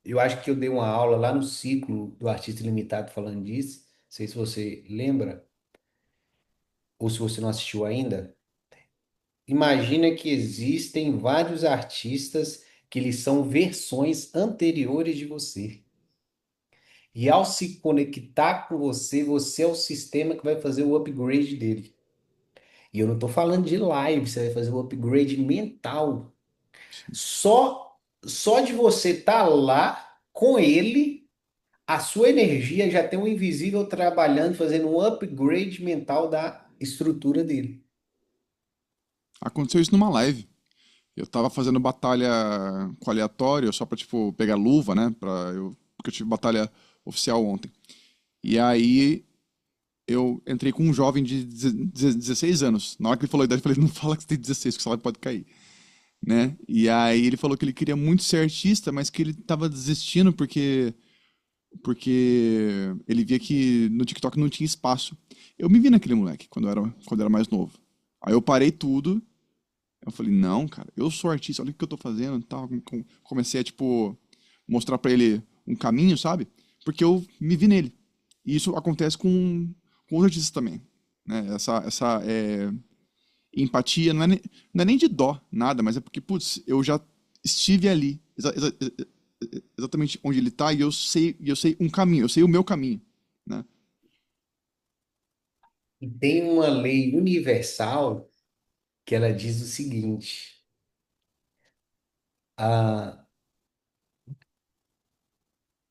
Eu acho que eu dei uma aula lá no ciclo do Artista Ilimitado falando disso. Não sei se você lembra, ou se você não assistiu ainda. Imagina que existem vários artistas que eles são versões anteriores de você. E ao se conectar com você, você é o sistema que vai fazer o upgrade dele. E eu não estou falando de live, você vai fazer o upgrade mental. Sim. Só de você estar lá com ele, a sua energia já tem um invisível trabalhando, fazendo um upgrade mental da estrutura dele. Aconteceu isso numa live. Eu tava fazendo batalha com aleatório, só pra, tipo, pegar luva, né? Porque eu tive batalha oficial ontem. E aí eu entrei com um jovem de 16 anos. Na hora que ele falou a idade, eu falei, não fala que você tem 16, que o salário pode cair, né? E aí ele falou que ele queria muito ser artista, mas que ele tava desistindo porque ele via que no TikTok não tinha espaço. Eu me vi naquele moleque quando eu era mais novo. Aí eu parei tudo. Eu falei, não, cara, eu sou artista, olha o que eu tô fazendo, e tal. Comecei a, tipo, mostrar pra ele um caminho, sabe? Porque eu me vi nele. E isso acontece com os artistas também, né? Essa empatia não é nem de dó, nada, mas é porque, putz, eu já estive ali, exatamente onde ele tá, e eu sei um caminho, eu sei o meu caminho, né? E tem uma lei universal que ela diz o seguinte: a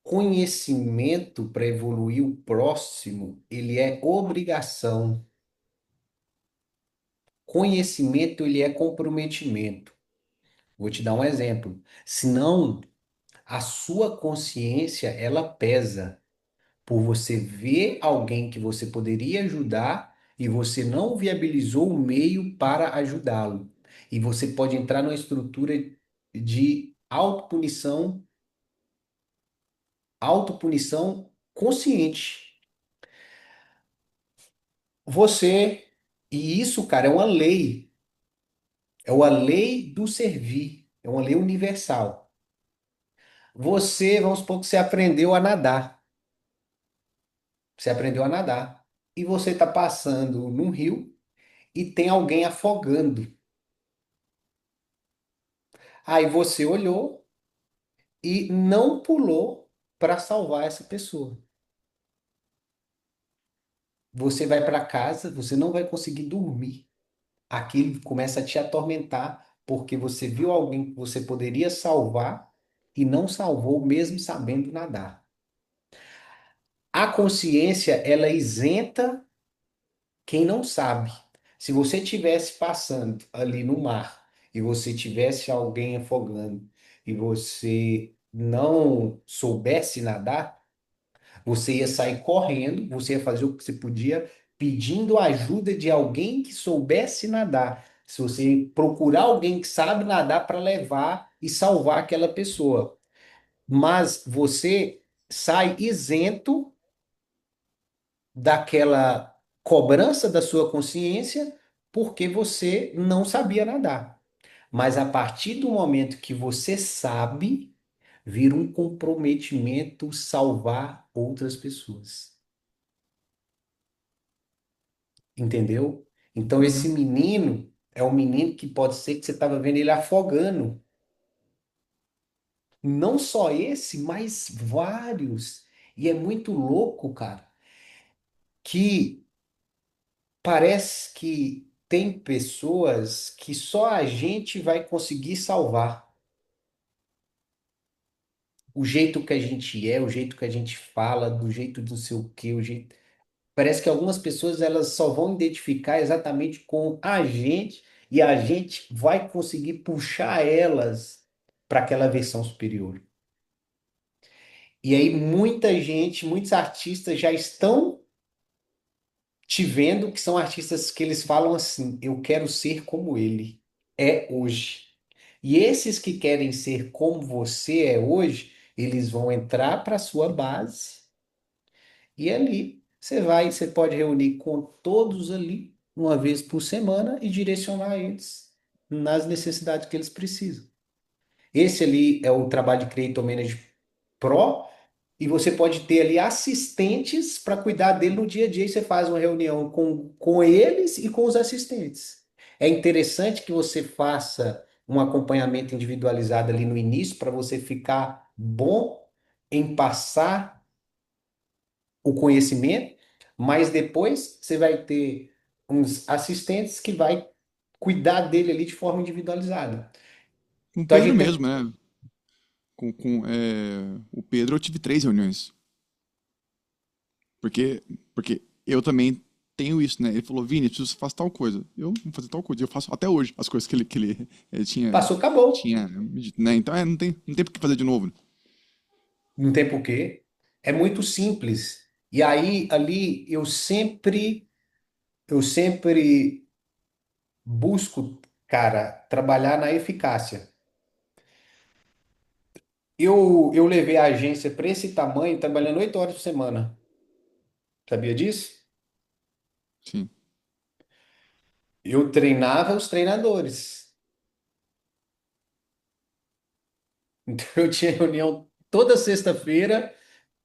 conhecimento para evoluir o próximo, ele é obrigação. Conhecimento, ele é comprometimento. Vou te dar um exemplo. Senão, a sua consciência, ela pesa por você ver alguém que você poderia ajudar e você não viabilizou o meio para ajudá-lo. E você pode entrar numa estrutura de autopunição consciente. Você, e isso, cara, é uma lei do servir, é uma lei universal. Você, vamos supor que você aprendeu a nadar. Você aprendeu a nadar. E você está passando num rio e tem alguém afogando. Aí você olhou e não pulou para salvar essa pessoa. Você vai para casa, você não vai conseguir dormir. Aquilo começa a te atormentar porque você viu alguém que você poderia salvar e não salvou mesmo sabendo nadar. A consciência, ela isenta quem não sabe. Se você tivesse passando ali no mar e você tivesse alguém afogando e você não soubesse nadar, você ia sair correndo, você ia fazer o que você podia, pedindo ajuda de alguém que soubesse nadar. Se você procurar alguém que sabe nadar para levar e salvar aquela pessoa. Mas você sai isento daquela cobrança da sua consciência porque você não sabia nadar. Mas a partir do momento que você sabe, vira um comprometimento salvar outras pessoas. Entendeu? Então, esse Uhum. menino é um menino que pode ser que você estava vendo ele afogando. Não só esse, mas vários. E é muito louco, cara, que parece que tem pessoas que só a gente vai conseguir salvar. O jeito que a gente é, o jeito que a gente fala, do jeito de não sei o quê, o jeito. Parece que algumas pessoas elas só vão identificar exatamente com a gente e a gente vai conseguir puxar elas para aquela versão superior. E aí muita gente, muitos artistas já estão te vendo que são artistas que eles falam assim: eu quero ser como ele é hoje. E esses que querem ser como você é hoje, eles vão entrar para a sua base e ali você pode reunir com todos ali uma vez por semana e direcionar eles nas necessidades que eles precisam. Esse ali é o trabalho de Creator Manager Pro, e você pode ter ali assistentes para cuidar dele no dia a dia. E você faz uma reunião com eles e com os assistentes. É interessante que você faça um acompanhamento individualizado ali no início para você ficar bom em passar o conhecimento, mas depois você vai ter uns assistentes que vai cuidar dele ali de forma individualizada. Com o Então a Pedro gente mesmo, tem. né? O Pedro eu tive 3 reuniões. Porque, porque eu também tenho isso, né? Ele falou, Vini, preciso fazer tal coisa. Eu vou fazer tal coisa. Eu faço até hoje as coisas ele Passou, acabou. tinha, me dito, né? Então, não tem por que fazer de novo, né? Não tem porquê. É muito simples. E aí, ali, eu sempre busco, cara, trabalhar na eficácia. Eu levei a agência para esse tamanho, trabalhando 8 horas por semana. Sabia disso? Sim. Eu treinava os treinadores. Então, eu tinha reunião toda sexta-feira,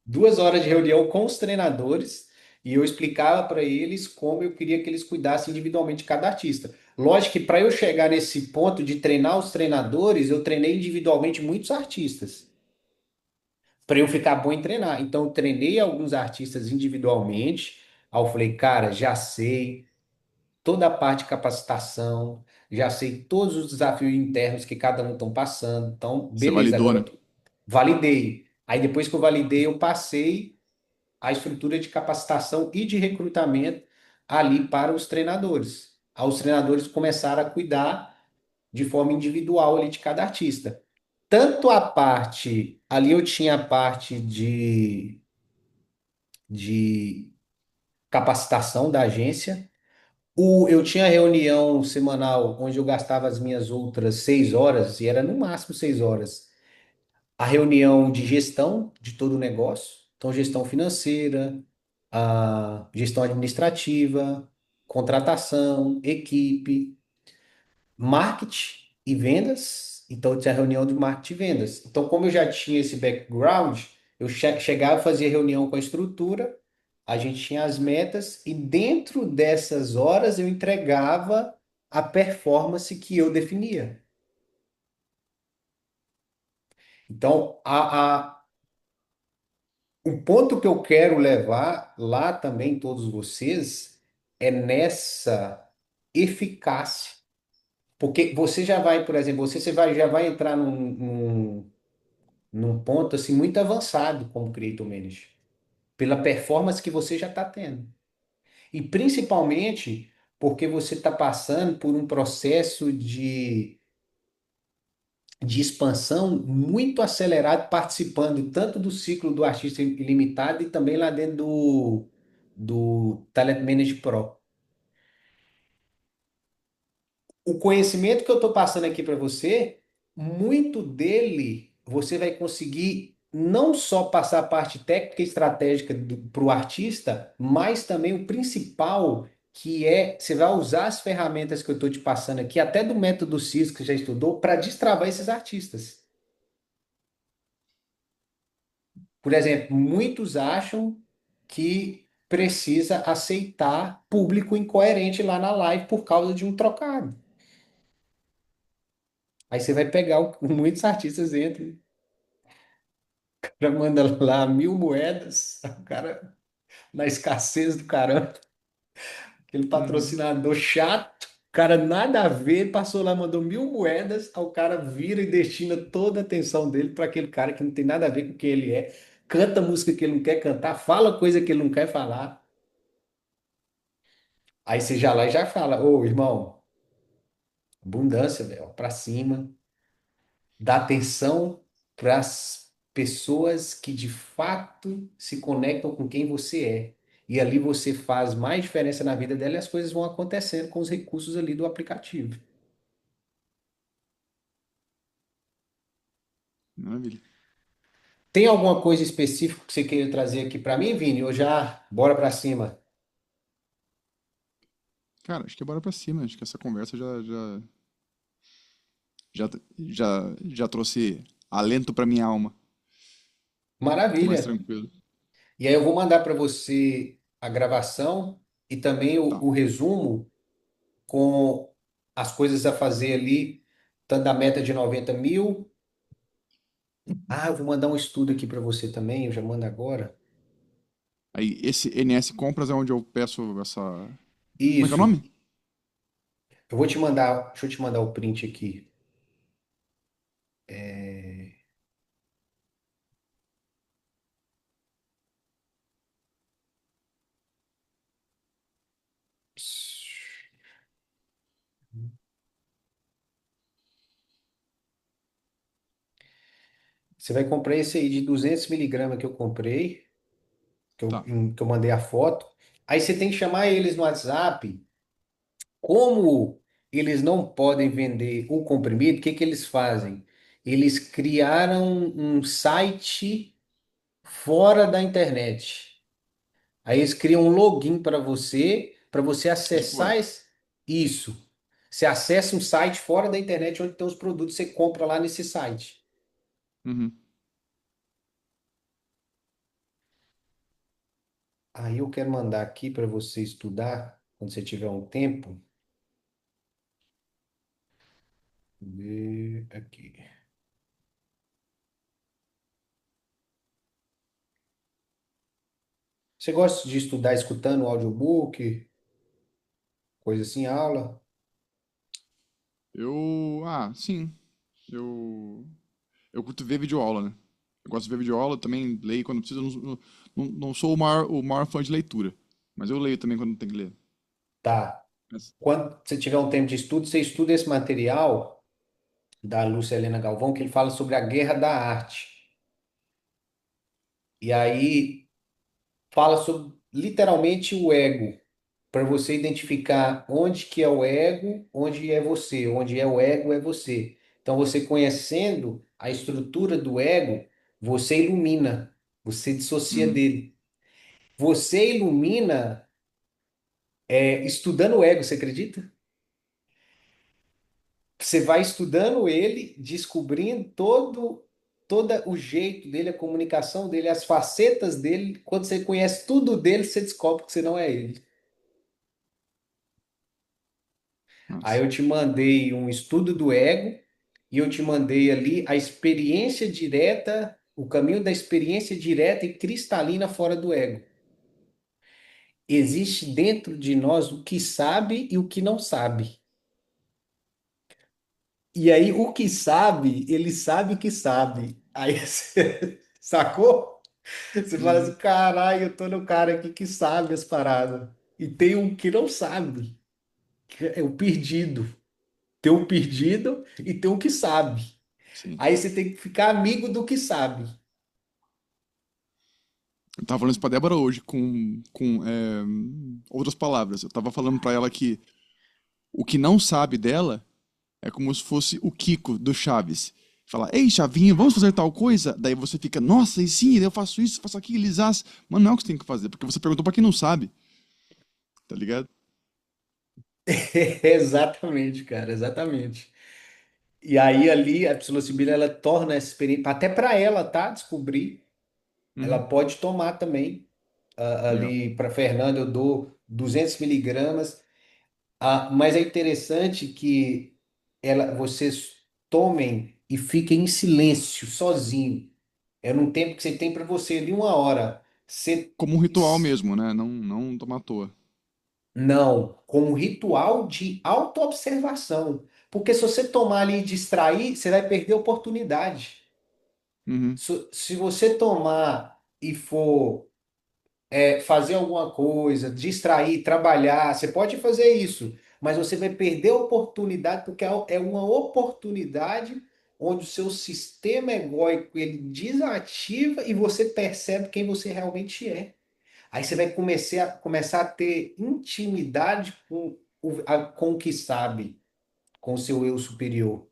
2 horas de reunião com os treinadores e eu explicava para eles como eu queria que eles cuidassem individualmente de cada artista. Lógico que para eu chegar nesse ponto de treinar os treinadores, eu treinei individualmente muitos artistas, para eu ficar bom em treinar. Então, eu treinei alguns artistas individualmente. Aí eu falei, cara, já sei toda a parte de capacitação, já sei todos os desafios internos que cada um estão passando. Então, Você beleza, validou, agora né? eu validei. Aí depois que eu validei, eu passei a estrutura de capacitação e de recrutamento ali para os treinadores. Aí os treinadores começaram a cuidar de forma individual ali de cada artista. Tanto a parte, ali eu tinha a parte de capacitação da agência, Eu tinha reunião semanal onde eu gastava as minhas outras 6 horas, e era no máximo 6 horas. A reunião de gestão de todo o negócio, então gestão financeira, a gestão administrativa, contratação, equipe, marketing e vendas. Então tinha reunião de marketing e vendas. Então, como eu já tinha esse background, eu chegava, fazia reunião com a estrutura, a gente tinha as metas e dentro dessas horas eu entregava a performance que eu definia. Então, o ponto que eu quero levar lá também, todos vocês, é nessa eficácia. Porque você já vai, por exemplo, já vai entrar num ponto assim muito avançado como Creator Manager, pela performance que você já está tendo. E principalmente porque você está passando por um processo de expansão muito acelerado, participando tanto do ciclo do artista ilimitado e também lá dentro do Talent Manager Pro. O conhecimento que eu estou passando aqui para você, muito dele você vai conseguir não só passar a parte técnica e estratégica para o artista, mas também o principal, que é você vai usar as ferramentas que eu estou te passando aqui, até do método CIS que já estudou, para destravar esses artistas. Por exemplo, muitos acham que precisa aceitar público incoerente lá na live por causa de um trocado. Aí você vai pegar muitos artistas entram, o cara manda lá 1.000 moedas, o cara na escassez do caramba, aquele Uhum. patrocinador chato, o cara nada a ver, passou lá, mandou 1.000 moedas, aí o cara vira e destina toda a atenção dele para aquele cara que não tem nada a ver com o que ele é, canta música que ele não quer cantar, fala coisa que ele não quer falar. Aí você já lá e já fala, ô irmão, abundância, velho, pra cima, dá atenção para as pessoas que de fato se conectam com quem você é. E ali você faz mais diferença na vida dela e as coisas vão acontecendo com os recursos ali do aplicativo. Maravilha. Tem alguma coisa específica que você queira trazer aqui para mim, Vini? Ou já bora para cima? Cara, acho que é bora pra cima. Acho que essa conversa já trouxe alento pra minha alma. Tô mais Maravilha. tranquilo. E aí eu vou mandar para você a gravação e também Tá. o resumo com as coisas a fazer ali, tanto da meta de 90 mil. Ah, eu vou mandar um estudo aqui para você também, eu já mando agora. Aí, esse NS Compras é onde eu peço essa. Como é que é o Isso. nome? Eu vou te mandar, deixa eu te mandar o print aqui. É, Você vai comprar esse aí de 200 miligramas que eu comprei, Tá. que eu mandei a foto. Aí você tem que chamar eles no WhatsApp. Como eles não podem vender o comprimido, o que que eles fazem? Eles criaram um site fora da internet. Aí eles criam um login para você Deep acessar Web. isso. Você acessa um site fora da internet onde tem os produtos, você compra lá nesse site. Uhum. Aí eu quero mandar aqui para você estudar, quando você tiver um tempo. Ver aqui. Você gosta de estudar escutando audiobook, coisa assim, aula? Sim. Eu. Eu curto ver videoaula, né? Eu gosto de ver videoaula, também leio quando preciso. Eu não sou o maior fã de leitura. Mas eu leio também quando tem que ler. Tá. Mas- Quando você tiver um tempo de estudo, você estuda esse material da Lúcia Helena Galvão, que ele fala sobre a guerra da arte. E aí fala sobre literalmente o ego. para você identificar onde que é o ego, onde é você, onde é o ego é você. Então, você conhecendo a estrutura do ego, você ilumina, você dissocia Uhum, dele. Você ilumina estudando o ego, você acredita? Você vai estudando ele, descobrindo todo o jeito dele, a comunicação dele, as facetas dele. Quando você conhece tudo dele, você descobre que você não é ele. Aí nossa, eu te mandei um estudo do ego e eu te mandei ali a experiência direta, o caminho da experiência direta e cristalina fora do ego. Existe dentro de nós o que sabe e o que não sabe. E aí, o que sabe, ele sabe o que sabe. Aí, você sacou? Você fala assim: uhum, caralho, eu tô no cara aqui que sabe as paradas. E tem um que não sabe, que é o perdido. Tem um perdido e tem um que sabe. sim. Aí você tem que ficar amigo do que sabe. Eu tava falando isso pra Débora hoje com outras palavras. Eu tava falando pra ela que o que não sabe dela é como se fosse o Kiko do Chaves. Fala, ei, Chavinho, vamos fazer tal coisa? Daí você fica, nossa, e sim, eu faço isso, faço aquilo, Lisás. Mas não é o que você tem que fazer, porque você perguntou pra quem não sabe, tá ligado? Exatamente, cara, exatamente. E aí ali a psilocibina ela torna essa experiência, até para ela, tá? Descobrir, ela Uhum, pode tomar também. legal. Ali para Fernanda eu dou 200 miligramas. Mas é interessante que vocês tomem e fiquem em silêncio, sozinho. É num tempo que você tem para você ali 1 hora. Você, Como um ritual mesmo, né? Não, não tomar à toa. não, como ritual de autoobservação. Porque se você tomar ali e distrair, você vai perder a oportunidade. Uhum, Se você tomar e for fazer alguma coisa, distrair, trabalhar, você pode fazer isso, mas você vai perder a oportunidade, porque é uma oportunidade onde o seu sistema egóico ele desativa e você percebe quem você realmente é. Aí você vai começar a ter intimidade com o que sabe, com o seu eu superior.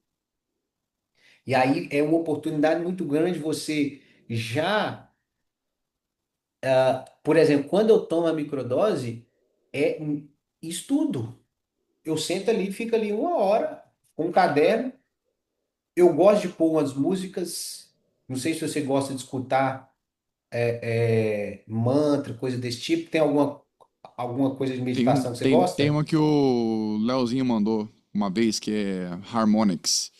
E aí é uma oportunidade muito grande você já, por exemplo, quando eu tomo a microdose, é estudo. Eu sento ali, fico ali 1 hora com um caderno. Eu gosto de pôr umas músicas. Não sei se você gosta de escutar mantra, coisa desse tipo. Tem alguma coisa de meditação que você tem gosta? uma que o Leozinho mandou uma vez, que é Harmonics,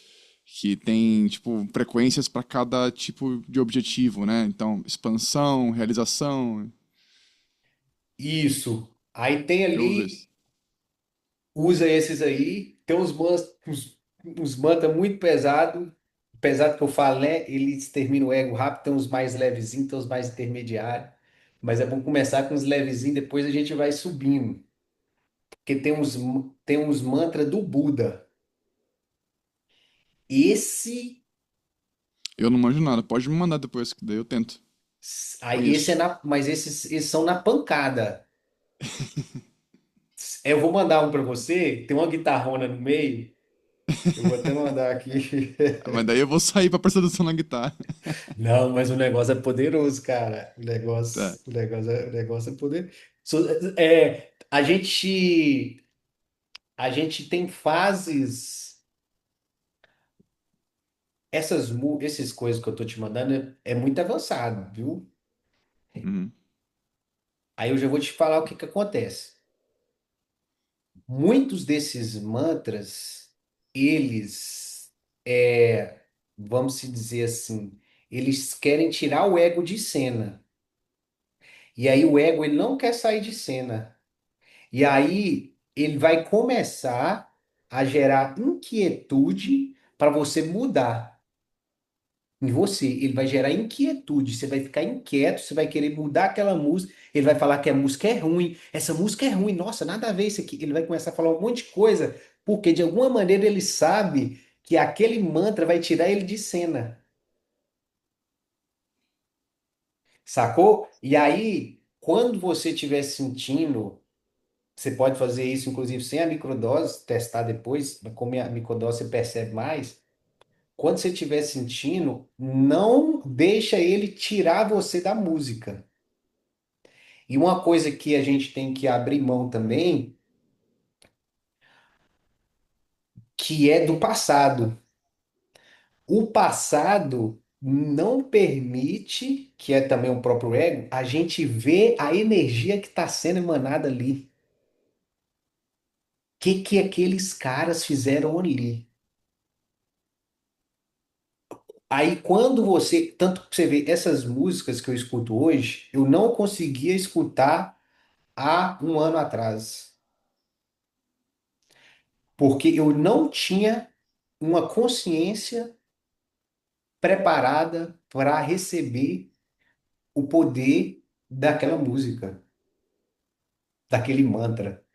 que tem, tipo, frequências para cada tipo de objetivo, né? Então, expansão, realização. Isso. Aí tem Eu uso ali, esse. usa esses aí. Tem uns mantra muito pesado. Pesado que eu falo, né? Eles terminam o ego rápido. Tem uns mais levezinhos, tem uns mais intermediários. Mas é bom começar com os levezinhos, depois a gente vai subindo. Porque tem uns mantras do Buda. Esse, Eu não manjo nada. Pode me mandar depois, que daí eu tento. esse é Conheço. mas esses são na pancada. Eu vou mandar um para você, tem uma guitarrona no meio. Eu vou até mandar aqui. Mas daí eu vou sair pra prestar atenção na guitarra. Não, mas o negócio é poderoso, cara. O Tá. negócio, o negócio, o negócio é poderoso. A gente tem fases, essas coisas que eu tô te mandando é muito avançado, viu? Uhum. Aí eu já vou te falar o que que acontece. Muitos desses mantras, eles, vamos se dizer assim, eles querem tirar o ego de cena. E aí o ego ele não quer sair de cena. E aí ele vai começar a gerar inquietude para você mudar em você. Ele vai gerar inquietude. Você vai ficar inquieto, você vai querer mudar aquela música. Ele vai falar que a música é ruim. Essa música é ruim. Nossa, nada a ver isso aqui. Ele vai começar a falar um monte de coisa, porque de alguma maneira ele sabe que aquele mantra vai tirar ele de cena. Sacou? E aí, quando você estiver sentindo Você pode fazer isso, inclusive, sem a microdose, testar depois, como a microdose você percebe mais. Quando você estiver sentindo, não deixa ele tirar você da música. E uma coisa que a gente tem que abrir mão também, que é do passado. O passado não permite, que é também o próprio ego, a gente ver a energia que está sendo emanada ali. O que que aqueles caras fizeram ali? Aí quando você, tanto que você vê essas músicas que eu escuto hoje, eu não conseguia escutar há um ano atrás, porque eu não tinha uma consciência preparada para receber o poder daquela música, daquele mantra.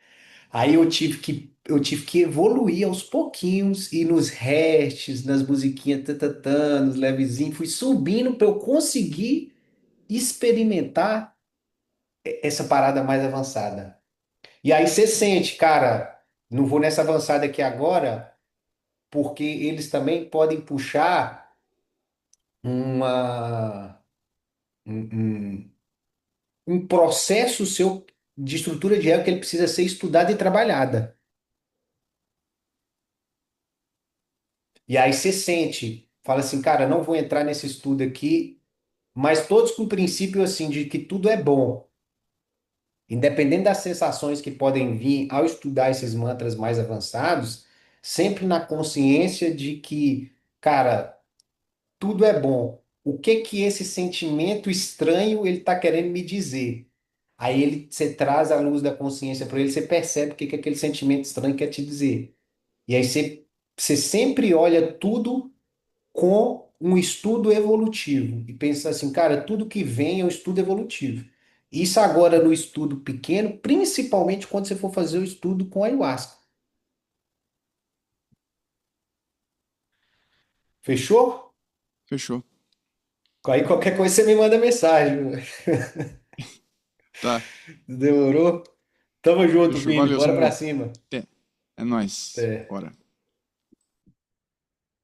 Aí eu tive que evoluir aos pouquinhos, e nos restes, nas musiquinhas tatatã, nos levezinhos, fui subindo para eu conseguir experimentar essa parada mais avançada. E aí você sente, cara, não vou nessa avançada aqui agora, porque eles também podem puxar uma, um, um processo seu de estrutura de ego que ele precisa ser estudada e trabalhada. E aí você sente, fala assim, cara, não vou entrar nesse estudo aqui, mas todos com o princípio assim de que tudo é bom, independente das sensações que podem vir ao estudar esses mantras mais avançados, sempre na consciência de que, cara, tudo é bom. O que que esse sentimento estranho ele está querendo me dizer? Aí você traz a luz da consciência para ele, você percebe o que que aquele sentimento estranho quer te dizer. E aí você sempre olha tudo com um estudo evolutivo e pensa assim, cara, tudo que vem é um estudo evolutivo. Isso agora no estudo pequeno, principalmente quando você for fazer o estudo com ayahuasca. Fechou? Fechou. Aí qualquer coisa você me manda mensagem. Tá, Demorou? Tamo junto, fechou. filho. Valeu, Bora pra Samuel. cima. Até. É nóis. Até. Bora.